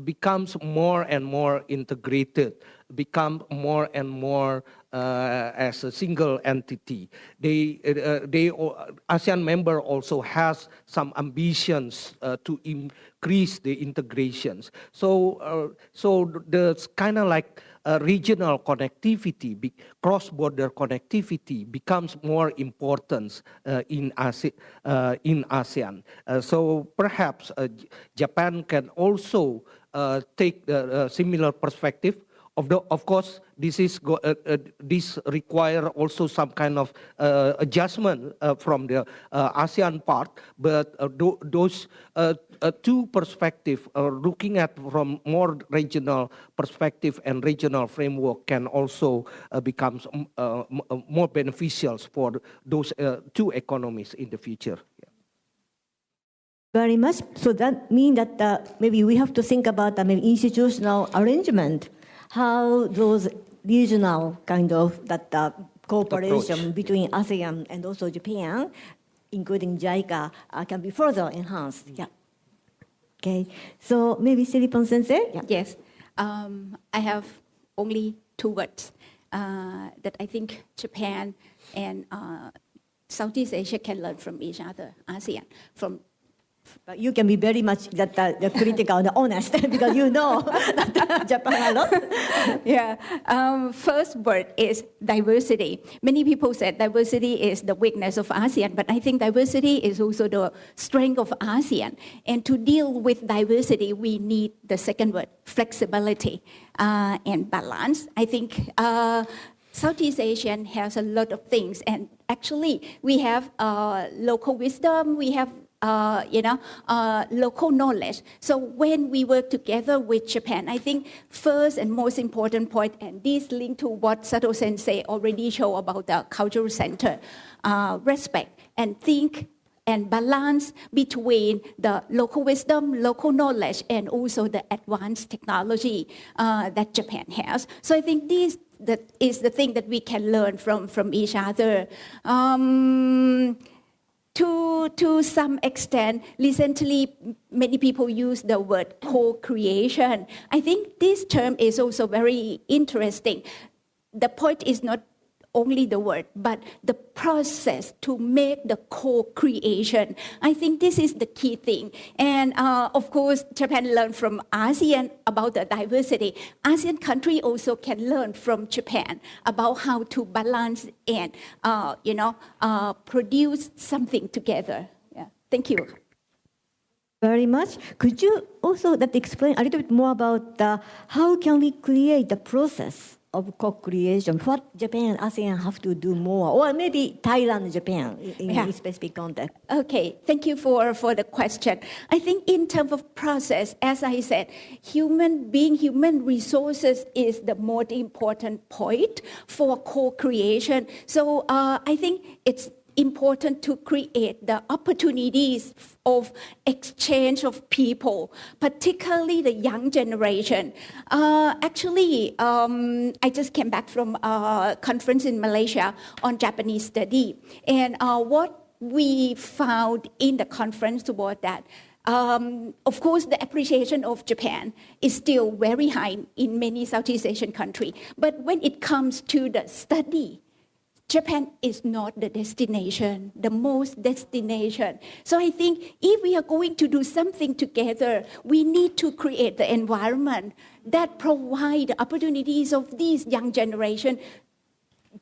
Speaker 6: becomes more and more integrated, become more and more as a single entity. ASEAN member also has some ambitions to increase the integrations. So there's kind of like regional connectivity, cross-border connectivity becomes more important in ASEAN. So perhaps Japan can also take a similar perspective. Of course, this require also some kind of adjustment from the ASEAN part, but those two perspectives, looking at from more regional perspective and regional framework, can also become more beneficial for those two economies in the future.
Speaker 2: Very much. So that means that maybe we have to think about maybe institutional arrangement, how those regional kind of cooperation
Speaker 6: approach
Speaker 2: between ASEAN and also Japan, including JICA, can be further enhanced. Yeah. Okay. So maybe Siripon Sensei. Yeah.
Speaker 4: Yes. I have only two words that I think Japan and Southeast Asia can learn from each other, ASEAN, from.
Speaker 2: But you can be very much the critical and honest because you know Japan a lot.
Speaker 4: Yeah. First word is diversity. Many people said diversity is the weakness of ASEAN, but I think diversity is also the strength of ASEAN. And to deal with diversity, we need the second word, flexibility and balance. I think Southeast Asian has a lot of things, and actually we have local wisdom, we have local knowledge. So when we work together with Japan, I think first and most important point, and this link to what Sato Sensei already showed about the cultural center, respect and think and balance between the local wisdom, local knowledge, and also the advanced technology that Japan has. So I think that is the thing that we can learn from each other. To some extent, recently many people use the word co-creation. I think this term is also very interesting. The point is not only the word, but the process to make the co-creation. I think this is the key thing. And of course, Japan learned from ASEAN about the diversity. ASEAN country also can learn from Japan about how to balance and, produce something together. Yeah. Thank you.
Speaker 2: Very much. Could you also explain a little bit more about how can we create the process of co-creation? What Japan and ASEAN have to do more, or maybe Thailand and Japan in specific context?
Speaker 4: Okay, thank you for the question. I think in terms of process, as I said, human resources is the most important point for co-creation. So I think it's important to create the opportunities of exchange of people, particularly the young generation. Actually, I just came back from a conference in Malaysia on Japanese study. And what we found in the conference was that of course, the appreciation of Japan is still very high in many Southeast Asian countries. But when it comes to the study, Japan is not the destination, the most destination. So I think if we are going to do something together, we need to create the environment that provide opportunities of these young generation,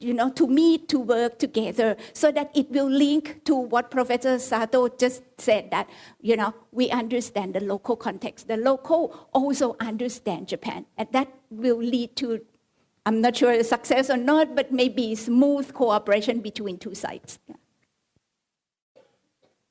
Speaker 4: to meet, to work together, so that it will link to what Professor Sato just said, that, we understand the local context. The local also understand Japan, and that will lead to, I'm not sure success or not, but maybe smooth cooperation between two sides. Yeah.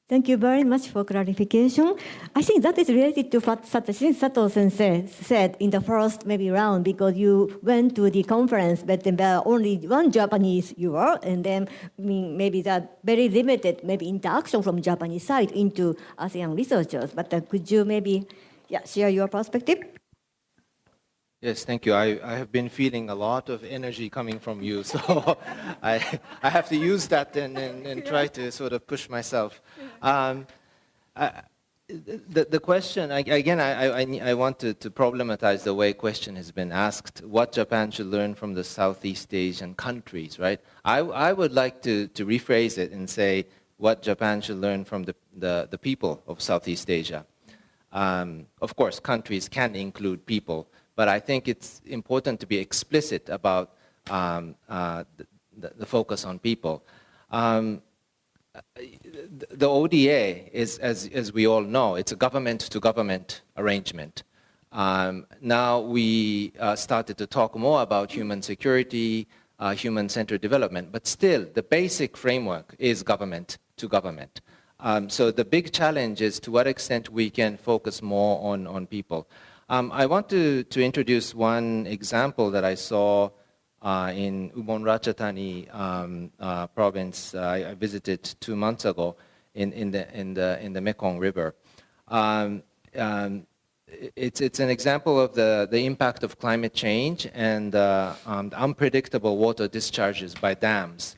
Speaker 2: Thank you very much for clarification. I think that is related to what Sato Sensei said in the first maybe round, because you went to the conference, but then there are only one Japanese you were, and then maybe that very limited maybe interaction from Japanese side into ASEAN researchers. But could you maybe share your perspective?
Speaker 3: Yes, thank you. I have been feeling a lot of energy coming from you, so I have to use that and try to sort of push myself. The question, again, I want to problematize the way question has been asked, what Japan should learn from the Southeast Asian countries, right? I would like to rephrase it and say what Japan should learn from the people of Southeast Asia. Of course, countries can include people, but I think it's important to be explicit about the focus on people. The ODA is, as we all know, it's a government-to-government arrangement. Now we started to talk more about human security, human-centered development, but still the basic framework is government-to-government. So the big challenge is to what extent we can focus more on people. I want to introduce one example that I saw in Ubon Ratchathani province. I visited 2 months ago in the Mekong River. It's an example of the impact of climate change and unpredictable water discharges by dams.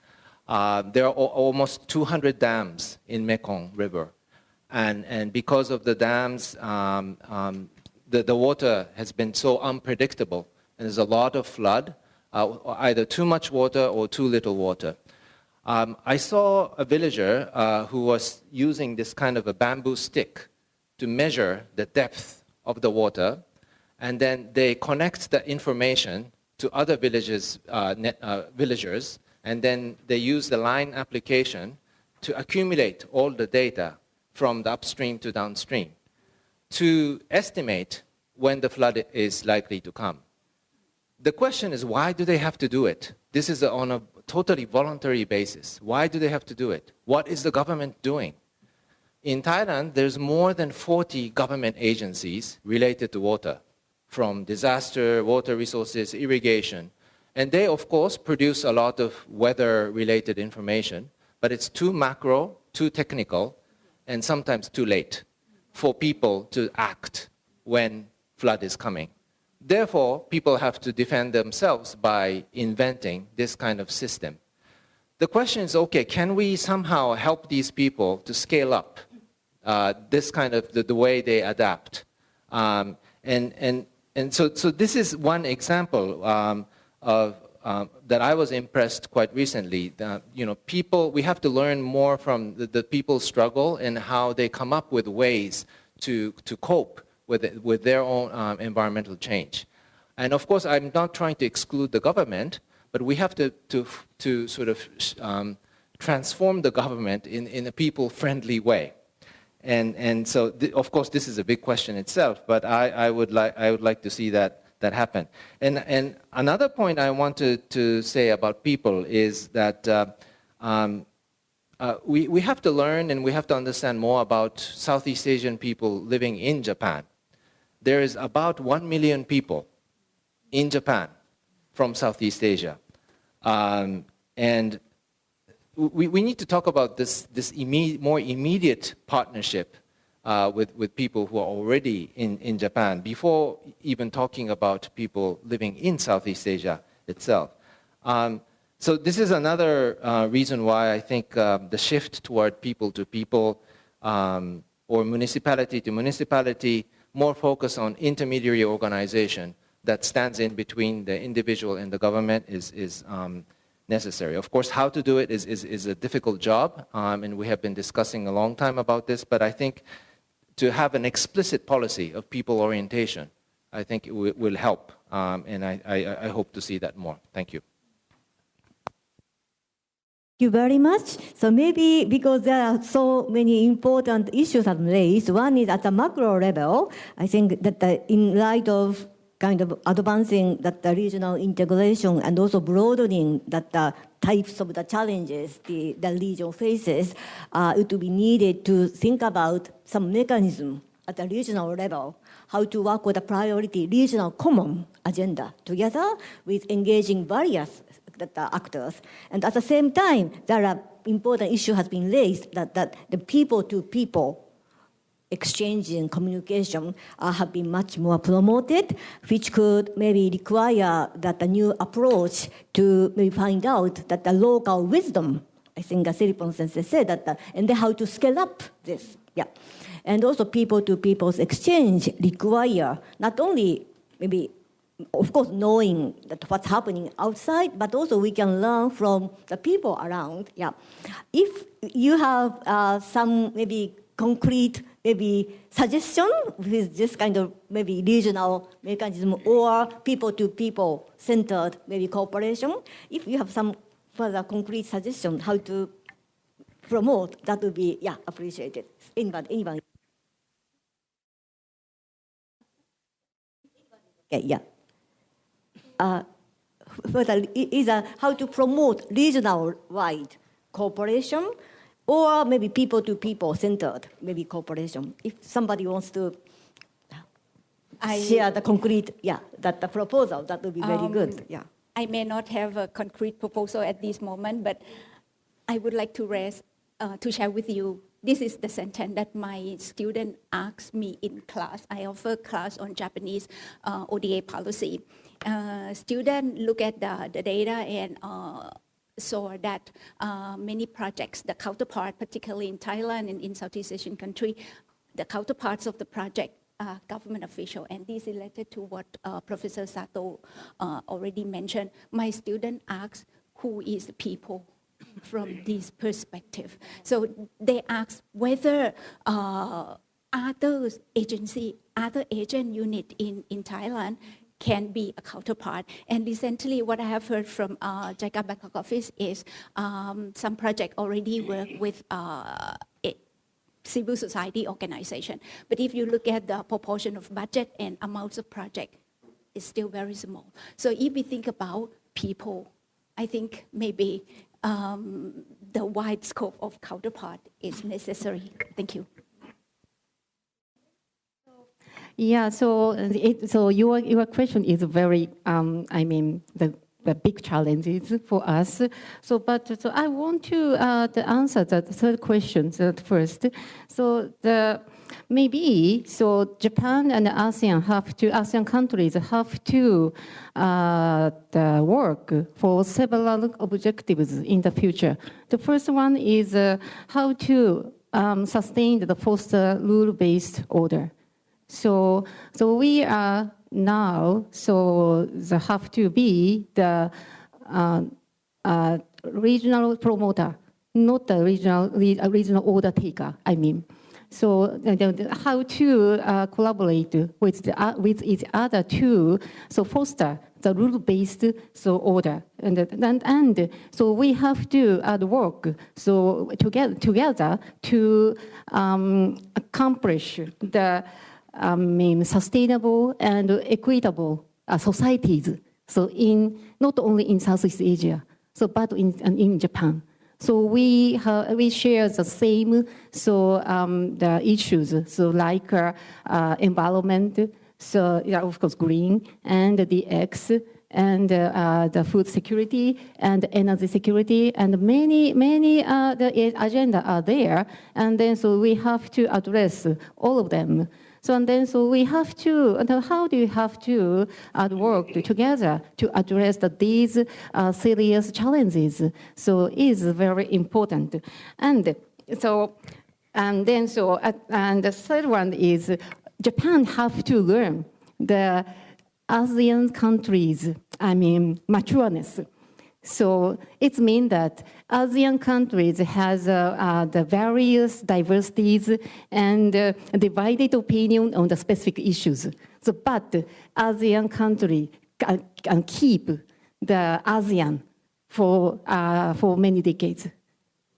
Speaker 3: There are almost 200 dams in Mekong River, and because of the dams, the water has been so unpredictable, and there's a lot of flood, either too much water or too little water. I saw a villager who was using this kind of a bamboo stick to measure the depth of the water, and then they connect the information to other villagers, and then they use the line application to accumulate all the data from the upstream to downstream to estimate when the flood is likely to come. The question is, why do they have to do it? This is on a totally voluntary basis. Why do they have to do it? What is the government doing? in Thailand, there's more than 40 government agencies related to water, from disaster, water resources, irrigation. And they, of course, produce a lot of weather-related information, but it's too macro, too technical, and sometimes too late for people to act when flood is coming. Therefore, people have to defend themselves by inventing this kind of system. The question is, okay, can we somehow help these people to scale up this kind of the way they adapt? And so this is one example of that I was impressed quite recently. People, we have to learn more from the people's struggle and how they come up with ways to cope with their own environmental change. And of course, I'm not trying to exclude the government, but we have to sort of transform the government in a people-friendly way. And so, of course, this is a big question itself, but I would like to see that happen. And another point I wanted to say about people is that we have to learn and we have to understand more about Southeast Asian people living in Japan. There is about 1 million people in Japan from Southeast Asia. And we need to talk about this more immediate partnership with people who are already in Japan before even talking about people living in Southeast Asia itself. So this is another reason why I think the shift toward people to people or municipality to municipality, more focus on intermediary organization that stands in between the individual and the government is necessary. Of course, how to do it is a difficult job, and we have been discussing a long time about this, but I think to have an explicit policy of people orientation, I think it will help, and I hope to see that more. Thank you.
Speaker 2: Thank you very much. So maybe because there are so many important issues that raised, one is at the macro level. I think that in light of kind of advancing that the regional integration and also broadening that the types of the challenges the region faces, it will be needed to think about some mechanism at the regional level, how to work with a priority regional common agenda together with engaging various actors. And at the same time, there are important issue has been raised that the people-to-people exchange and communication have been much more promoted, which could maybe require that a new approach to maybe find out that the local wisdom, I think as Siripon Sensei said, that and then how to scale up this. Yeah. And also people-to-people's exchange require not only maybe of course, knowing that what's happening outside, but also we can learn from the people around. Yeah, if you have some maybe concrete maybe suggestion with this kind of maybe regional mechanism or people-to-people centered maybe cooperation, if you have some further concrete suggestion how to promote, that would be appreciated. Anyone? Okay, yeah. Further, either how to promote regional-wide cooperation or maybe people-to-people centered maybe cooperation. If somebody wants to share the concrete, that the proposal, that would be very good. Yeah.
Speaker 4: I may not have a concrete proposal at this moment, but I would like to share with you. This is the sentence that my student asked me in class. I offer class on Japanese ODA policy. Students look at the data and saw that many projects, the counterpart, particularly in Thailand and in Southeast Asian country, the counterparts of the project are government official. And this is related to what Professor Sato already mentioned. My student asked, who is the people from this perspective? So they asked whether other agent unit in Thailand can be a counterpart. And recently, what I have heard from JICA Bangkok office is some project already work with civil society organization. But if you look at the proportion of budget and amounts of project, it's still very small. So if we think about people, I think maybe the wide scope of counterpart is necessary. Thank you.
Speaker 5: Yeah, so your question is very, the big challenges for us. So I want to answer the third question first. So Japan and ASEAN countries have to work for several objectives in the future. The first one is how to sustain the foster rule-based order. So we are now, they have to be the regional promoter, not the regional order taker, I mean. So how to collaborate with each other to foster the rule-based order, and so we have to work together to accomplish the sustainable and equitable societies. So not only in Southeast Asia, but in Japan. So we share the same the issues like environment, of course green and the X and the food security and energy security and many the agenda are there, and then so we have to address all of them. So we have to, and how do we have to work together to address these serious challenges? So is very important. And the third one is Japan have to learn the ASEAN countries, matureness. So it means that ASEAN countries has the various diversities and divided opinion on the specific issues. So, but ASEAN country can keep the ASEAN for many decades.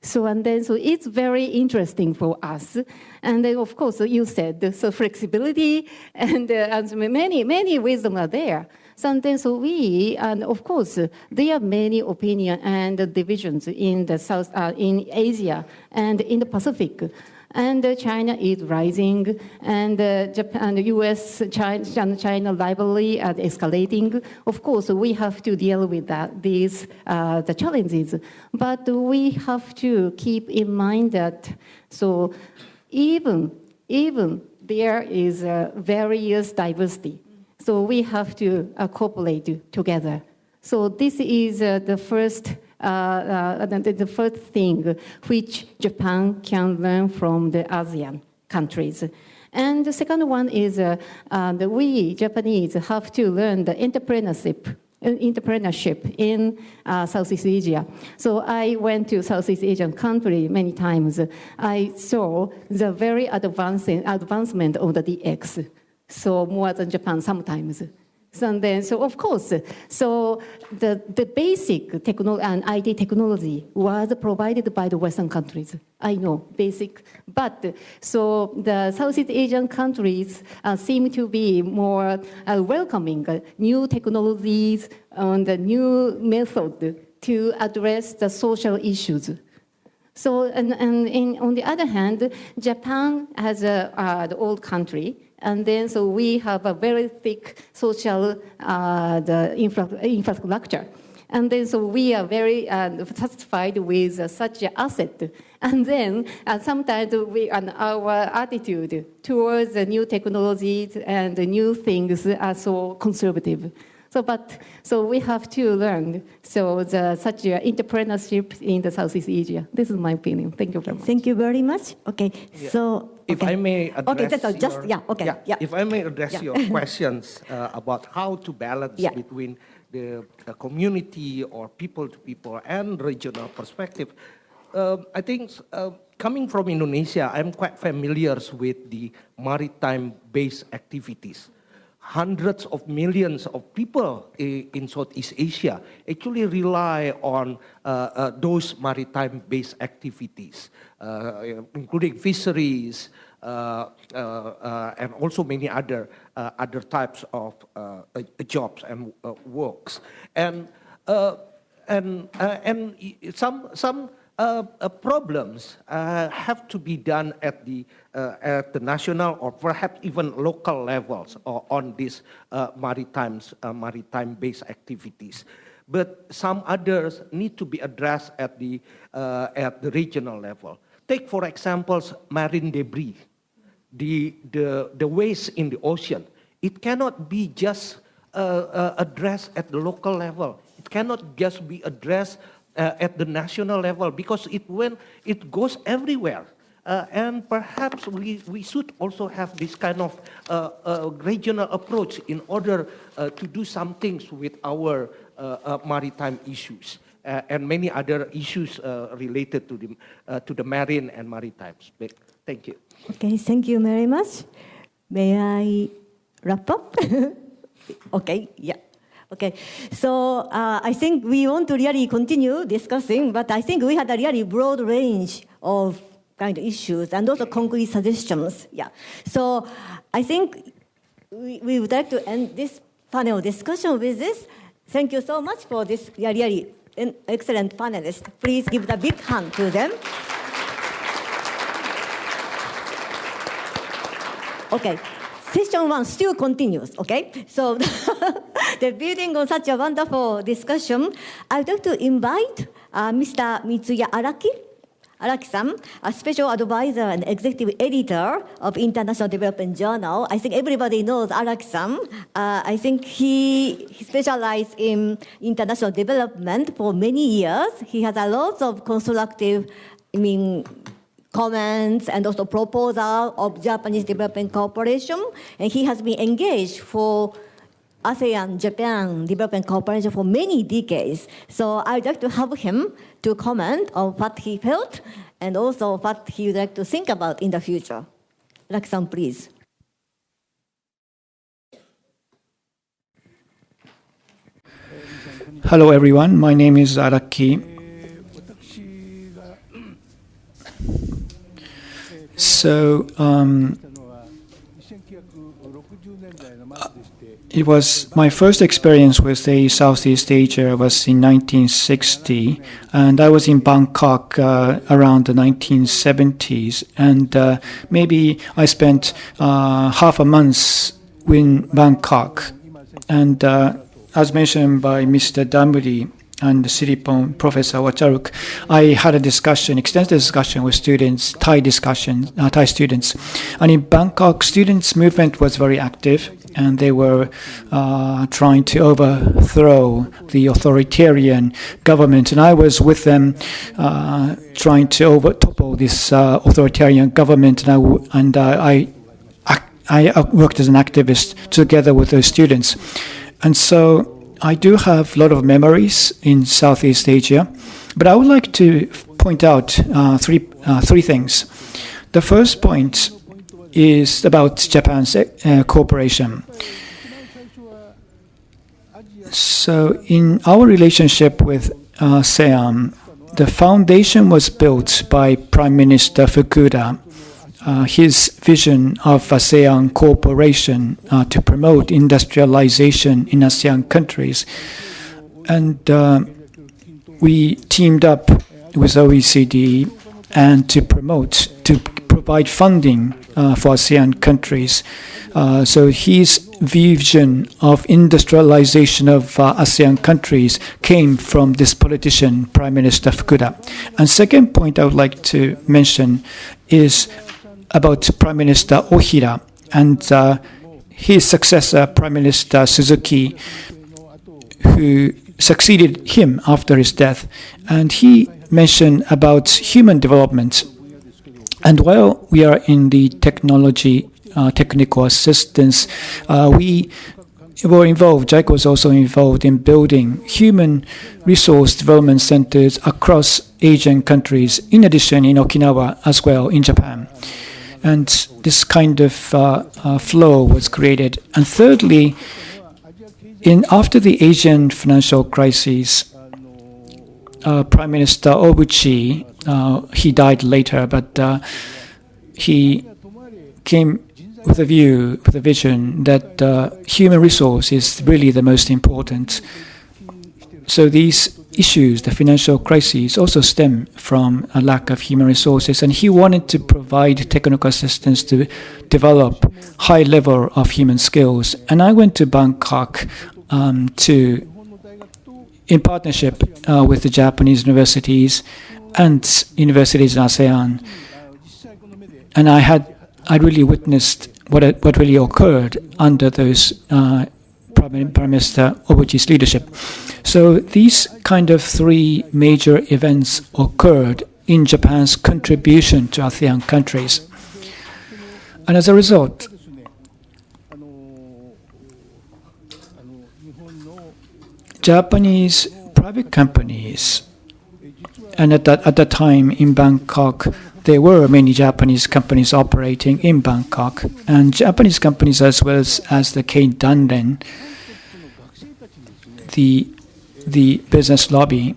Speaker 5: So it's very interesting for us. And then of course you said flexibility and many wisdom are there. So we, and of course, there are many opinions and divisions in the South, in Asia and in the Pacific. And China is rising, and Japan, US, China rivalry are escalating. Of course, we have to deal with these the challenges, but we have to keep in mind that even there is various diversity. So we have to cooperate together. So this is the first thing which Japan can learn from the ASEAN countries. And the second one is that we Japanese have to learn the entrepreneurship in Southeast Asia. So I went to Southeast Asian country many times. I saw the very advancement of the DX. So more than Japan sometimes. So of course, the basic technology and IT technology was provided by the Western countries. I know, basic. But so the Southeast Asian countries seem to be more welcoming new technologies and the new method to address the social issues. So, on the other hand, Japan has the old country, and then so we have a very thick social infrastructure. And then so we are very satisfied with such an asset. And then sometimes our attitude towards the new technologies and the new things are so conservative. So we have to learn such entrepreneurship in the Southeast Asia. This is my opinion. Thank you very much.
Speaker 2: Thank you very much. Okay,
Speaker 6: Yeah.
Speaker 2: so
Speaker 6: If I may address
Speaker 2: If
Speaker 6: I may address your questions about how to balance between the community or people-to-people and regional perspective. I think coming from Indonesia, I'm quite familiar with the maritime-based activities. Hundreds of millions of people in Southeast Asia actually rely on those maritime-based activities, including fisheries and also many other types of jobs and works. And some problems have to be done at the national or perhaps even local levels or on these maritime-based activities. But some others need to be addressed at the regional level. Take, for example, marine debris, the waste in the ocean. It cannot be just addressed at the local level. It cannot just be addressed at the national level because it goes everywhere. And perhaps we should also have this kind of regional approach in order to do some things with our maritime issues and many other issues related to the marine and maritime space. Thank you.
Speaker 2: Okay, thank you very much. May I wrap up? Okay, yeah. Okay, so I think we want to really continue discussing, but I think we had a really broad range of kind of issues and also concrete suggestions. Yeah. So I think we would like to end this panel discussion with this. Thank you so much for this really excellent panelists. Please give a big hand to them. Okay. Session 1 still continues, okay? So, the building on such a wonderful discussion, I'd like to invite Mr. Mitsuya Araki-san, a special advisor and executive editor of International Development Journal. I think everybody knows Araki-san. I think he specialized in international development for many years. He has a lot of constructive, comments and also proposal of Japanese development cooperation, and he has been engaged for ASEAN-Japan development cooperation for many decades. So I'd like to have him to comment on what he felt and also what he would like to think about in the future. Araki-san, please.
Speaker 1: Hello, everyone. My name is Araki. So it was my first experience with Southeast Asia was in 1960, and I was in Bangkok around the 1970s, and maybe I spent half a month in Bangkok, and as mentioned by Mr. Damuri and Siripon, Professor Wacharuk, I had a discussion, extensive discussion with students, Thai students. And in Bangkok, students' movement was very active, and they were trying to overthrow the authoritarian government. And I was with them trying to topple this authoritarian government, and I worked as an activist together with those students. And so I do have a lot of memories in Southeast Asia, but I would like to point out three things. The first point is about Japan's cooperation. So in our relationship with ASEAN, the foundation was built by Prime Minister Fukuda. His vision of ASEAN cooperation to promote industrialization in ASEAN countries. And we teamed up with OECD and to provide funding for ASEAN countries. So his vision of industrialization of ASEAN countries came from this politician, Prime Minister Fukuda. And second point I would like to mention is about Prime Minister Ohira and his successor, Prime Minister Suzuki, who succeeded him after his death. And he mentioned about human development. And while we are in the technical assistance, we were involved, JICA was also involved in building human resource development centers across Asian countries, in addition in Okinawa as well in Japan. And this kind of flow was created. And thirdly, after the Asian financial crisis, Prime Minister Obuchi, he died later, but he came with a vision that human resource is really the most important. So these issues, the financial crises, also stem from a lack of human resources. And he wanted to provide technical assistance to develop high level of human skills. And I went to Bangkok in partnership with the Japanese universities and universities in ASEAN. And I really witnessed what really occurred under those Prime Minister Obuchi's leadership. So these kind of three major events occurred in Japan's contribution to ASEAN countries. And as a result, Japanese private companies, and at that time in Bangkok, there were many Japanese companies operating in Bangkok, and Japanese companies as well as the Keidanren, the business lobby,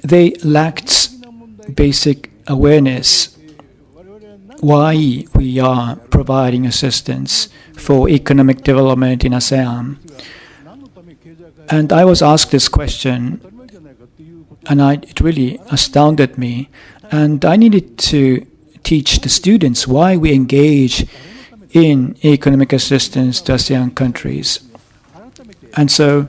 Speaker 1: they lacked basic awareness why we are providing assistance for economic development in ASEAN. And I was asked this question, and it really astounded me. And I needed to teach the students why we engage in economic assistance to ASEAN countries. And so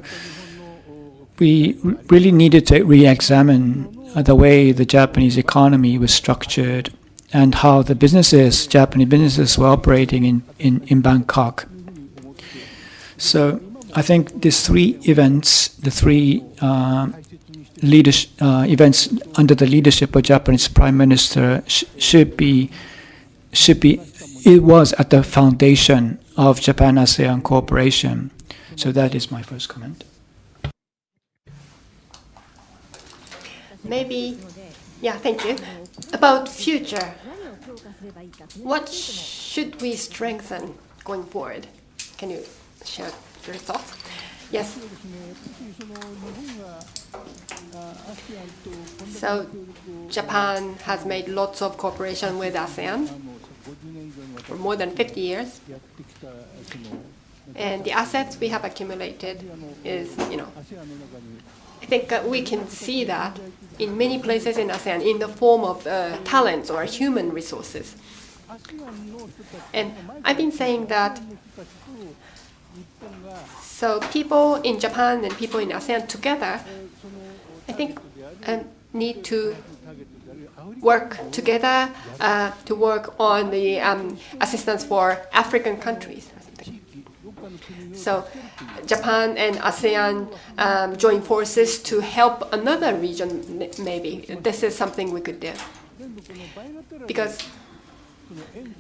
Speaker 1: we really needed to re-examine the way the Japanese economy was structured and how the Japanese businesses were operating in Bangkok. So I think these three events, the three events under the leadership of Japanese Prime Minister it was at the foundation of Japan-ASEAN cooperation. So that is my first comment.
Speaker 7: Maybe, thank you. About future, what should we strengthen going forward? Can you share your thoughts? Yes. So Japan has made lots of cooperation with ASEAN for more than 50 years. And the assets we have accumulated is, I think we can see that in many places in ASEAN in the form of talents or human resources. And I've been saying that, so people in Japan and people in ASEAN together, I think, need to work together to work on the assistance for African countries. So Japan and ASEAN join forces to help another region, maybe. This is something we could do. Because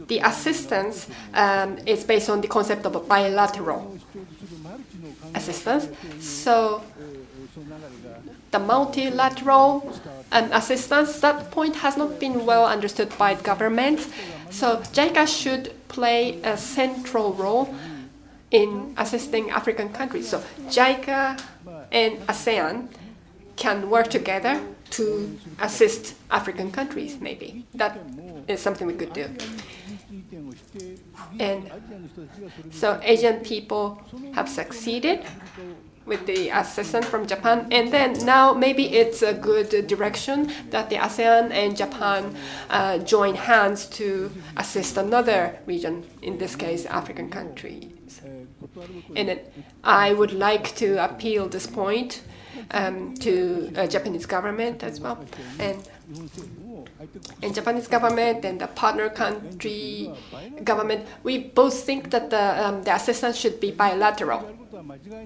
Speaker 7: the assistance is based on the concept of a bilateral assistance. So the multilateral assistance, that point has not been well understood by governments. So JICA should play a central role in assisting African countries. So JICA and ASEAN can work together to assist African countries, maybe. That is something we could do. And so Asian people have succeeded with the assistance from Japan, and then now maybe it's a good direction that the ASEAN and Japan join hands to assist another region, in this case African countries. And I would like to appeal this point to Japanese government as well, and Japanese government and the partner country government, we both think that the assistance should be bilateral.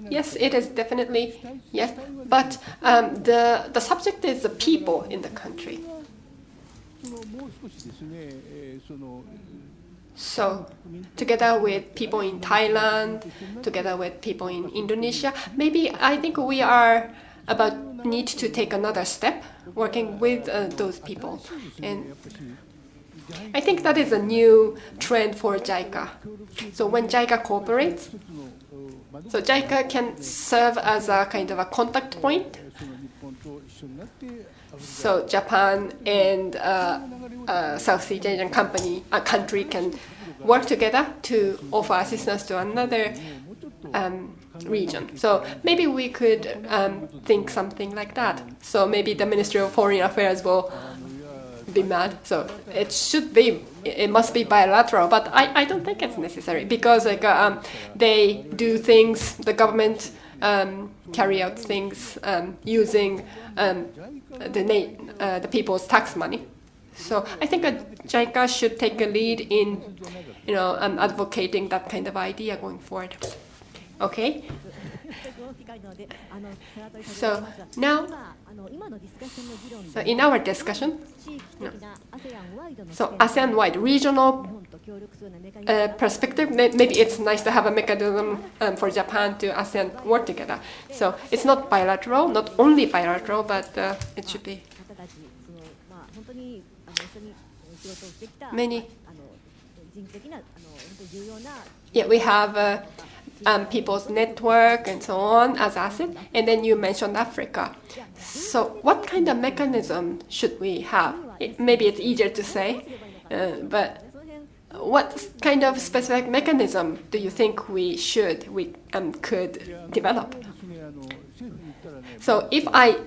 Speaker 7: Yes, it is definitely, yes, but the subject is the people in the country. So together with people in Thailand, together with people in Indonesia, maybe I think we are need to take another step working with those people. And I think that is a new trend for JICA. So when JICA cooperates, so JICA can serve as a kind of a contact point. So Japan and Southeast Asian country can work together to offer assistance to another region. So maybe we could think something like that. So maybe the Ministry of Foreign Affairs will be mad. So it must be bilateral, but I don't think it's necessary because they do things, the government carry out things using the people's tax money. So I think JICA should take a lead in, advocating that kind of idea going forward. Okay. So now, in our discussion, so ASEAN-wide regional perspective, maybe it's nice to have a mechanism for Japan to ASEAN work together. So it's not bilateral, not only bilateral, but it should be many. Yeah, we have people's network and so on as ASEAN, and then you mentioned Africa. So what kind of mechanism should we have? Maybe it's easier to say, but what kind of specific mechanism do you think we could develop? So if I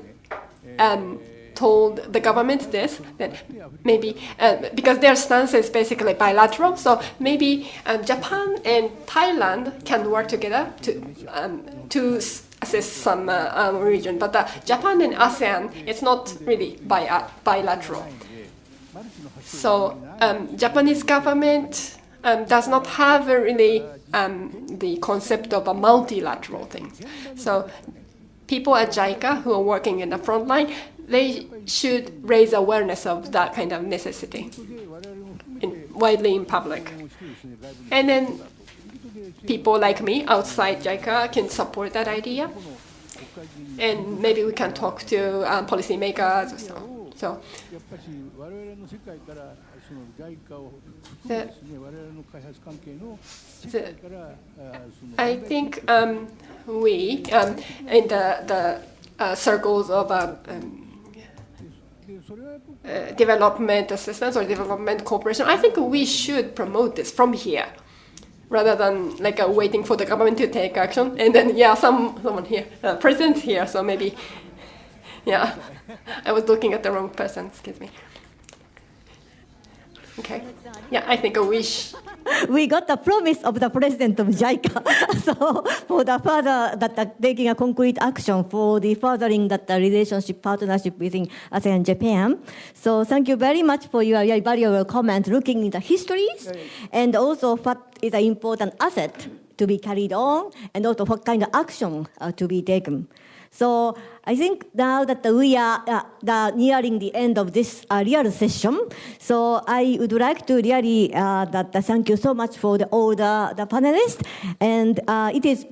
Speaker 7: told the government this, then maybe, because their stance is basically bilateral, so maybe Japan and Thailand can work together to assist some region, but Japan and ASEAN, it's not really bilateral. So Japanese government does not have really the concept of a multilateral thing. So people at JICA who are working in the front line, they should raise awareness of that kind of necessity widely in public. And then people like me outside JICA can support that idea. And maybe we can talk to policymakers or so. I think we, in the circles of development assistance or development cooperation, I think we should promote this from here, rather than waiting for the government to take action. And then someone here, president here. So maybe, I was looking at the wrong person. Excuse me. Okay. Yeah, I think
Speaker 2: we got the promise of the president of JICA. So for the further taking a concrete action for the furthering that the relationship partnership within ASEAN-Japan. So thank you very much for your valuable comment, looking into histories and also what is an important asset to be carried on and also what kind of action to be taken. So I think now that we are nearing the end of this real session, so I would like to really thank you so much for all the panelists, and it is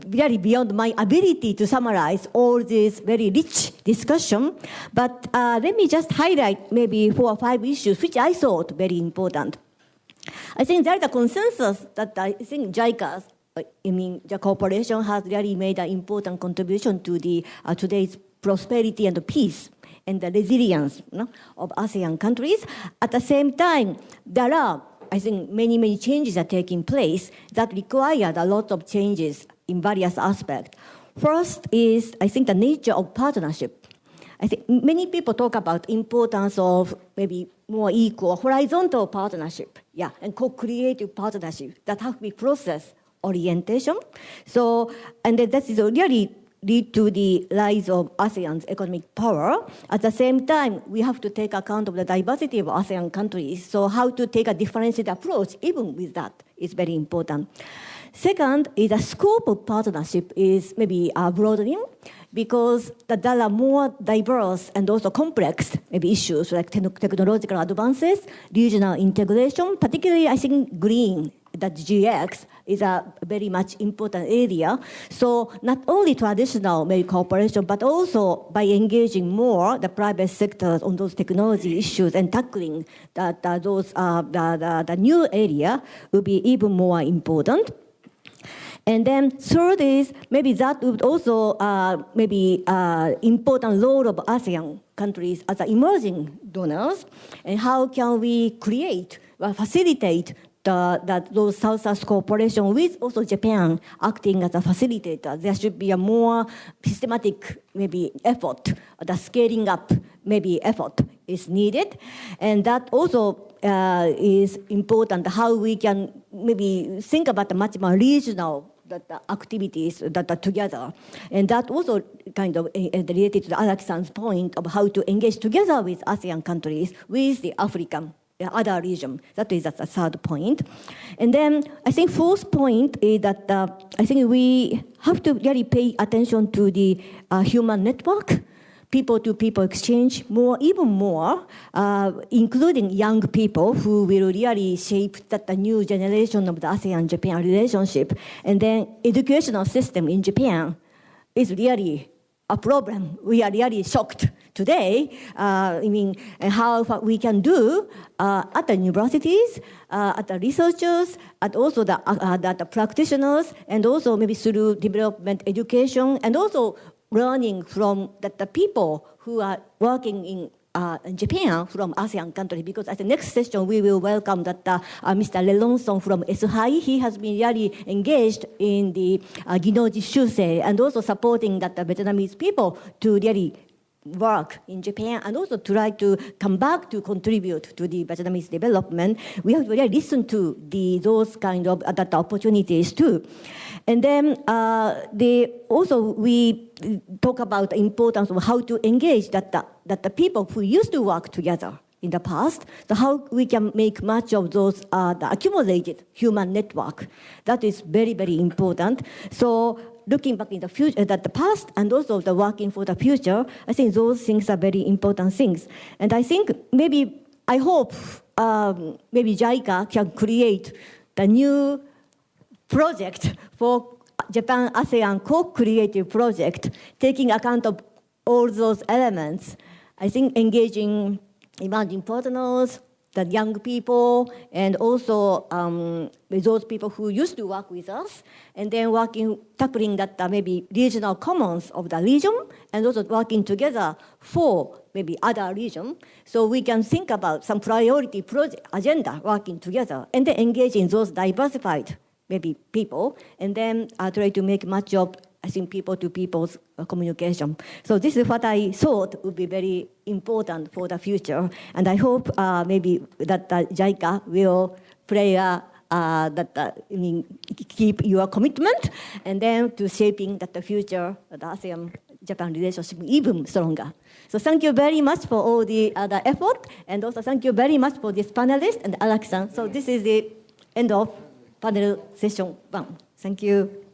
Speaker 2: really beyond my ability to summarize all this very rich discussion. But let me just highlight maybe 4 or 5 issues which I thought very important. I think there is a consensus that I think JICA, the cooperation has really made an important contribution to the today's prosperity and peace and the resilience of ASEAN countries. At the same time, there are, I think, many changes are taking place that require a lot of changes in various aspects. First is, I think, the nature of partnership. I think many people talk about importance of maybe more equal horizontal partnership, and co-creative partnership that have to be process orientation. So, and that is really lead to the rise of ASEAN's economic power. At the same time, we have to take account of the diversity of ASEAN countries. So how to take a differentiated approach, even with that, is very important. Second is the scope of partnership is maybe broadening, because there are more diverse and also complex maybe issues like technological advances, regional integration, particularly I think green, that GX is a very much important area. So not only traditional maybe cooperation, but also by engaging more the private sectors on those technology issues and tackling the new area will be even more important. And then third is maybe that would also important role of ASEAN countries as emerging donors, and how can we create or facilitate that those South-South cooperation with also Japan acting as a facilitator, there should be a more systematic maybe effort, the scaling up maybe effort is needed. And that also is important, how we can maybe think about the much more regional activities that are together. And that also kind of related to Alexander's point of how to engage together with ASEAN countries, with the African other region. That is the third point. And then I think fourth point is that I think we have to really pay attention to the human network, people-to-people exchange even more, including young people who will really shape the new generation of the ASEAN-Japan relationship. And then educational system in Japan is really a problem. We are really shocked today. How we can do at the universities, at the researchers, at also the practitioners, and also maybe through development education, and also learning from the people who are working in Japan from ASEAN countries, because at the next session we will welcome Mr. Lelonson from SHI. He has been really engaged in the Ginoji Shusei and also supporting the Vietnamese people to really work in Japan and also try to come back to contribute to the Vietnamese development. We have to really listen to those kind of opportunities too. And then we talk about the importance of how to engage the people who used to work together in the past, so how we can make much of those the accumulated human network. That is very, very important. So looking back in the future, the past, and also the working for the future, I think those things are very important things. And I think I hope maybe JICA can create the new project for Japan-ASEAN co-creative project, taking account of all those elements. I think engaging emerging partners, the young people, and also with those people who used to work with us, and then tackling that maybe regional commons of the region, and also working together for maybe other region, so we can think about some priority project agenda working together, and then engage in those diversified maybe people, and then try to make much of, I think, people-to-people's communication. So this is what I thought would be very important for the future, and I hope maybe that JICA will play keep your commitment, and then to shaping the future of the ASEAN-Japan relationship even stronger. So thank you very much for all the effort, and also thank you very much for this panelist and Alexan. So this is the end of panel session 1. Thank you.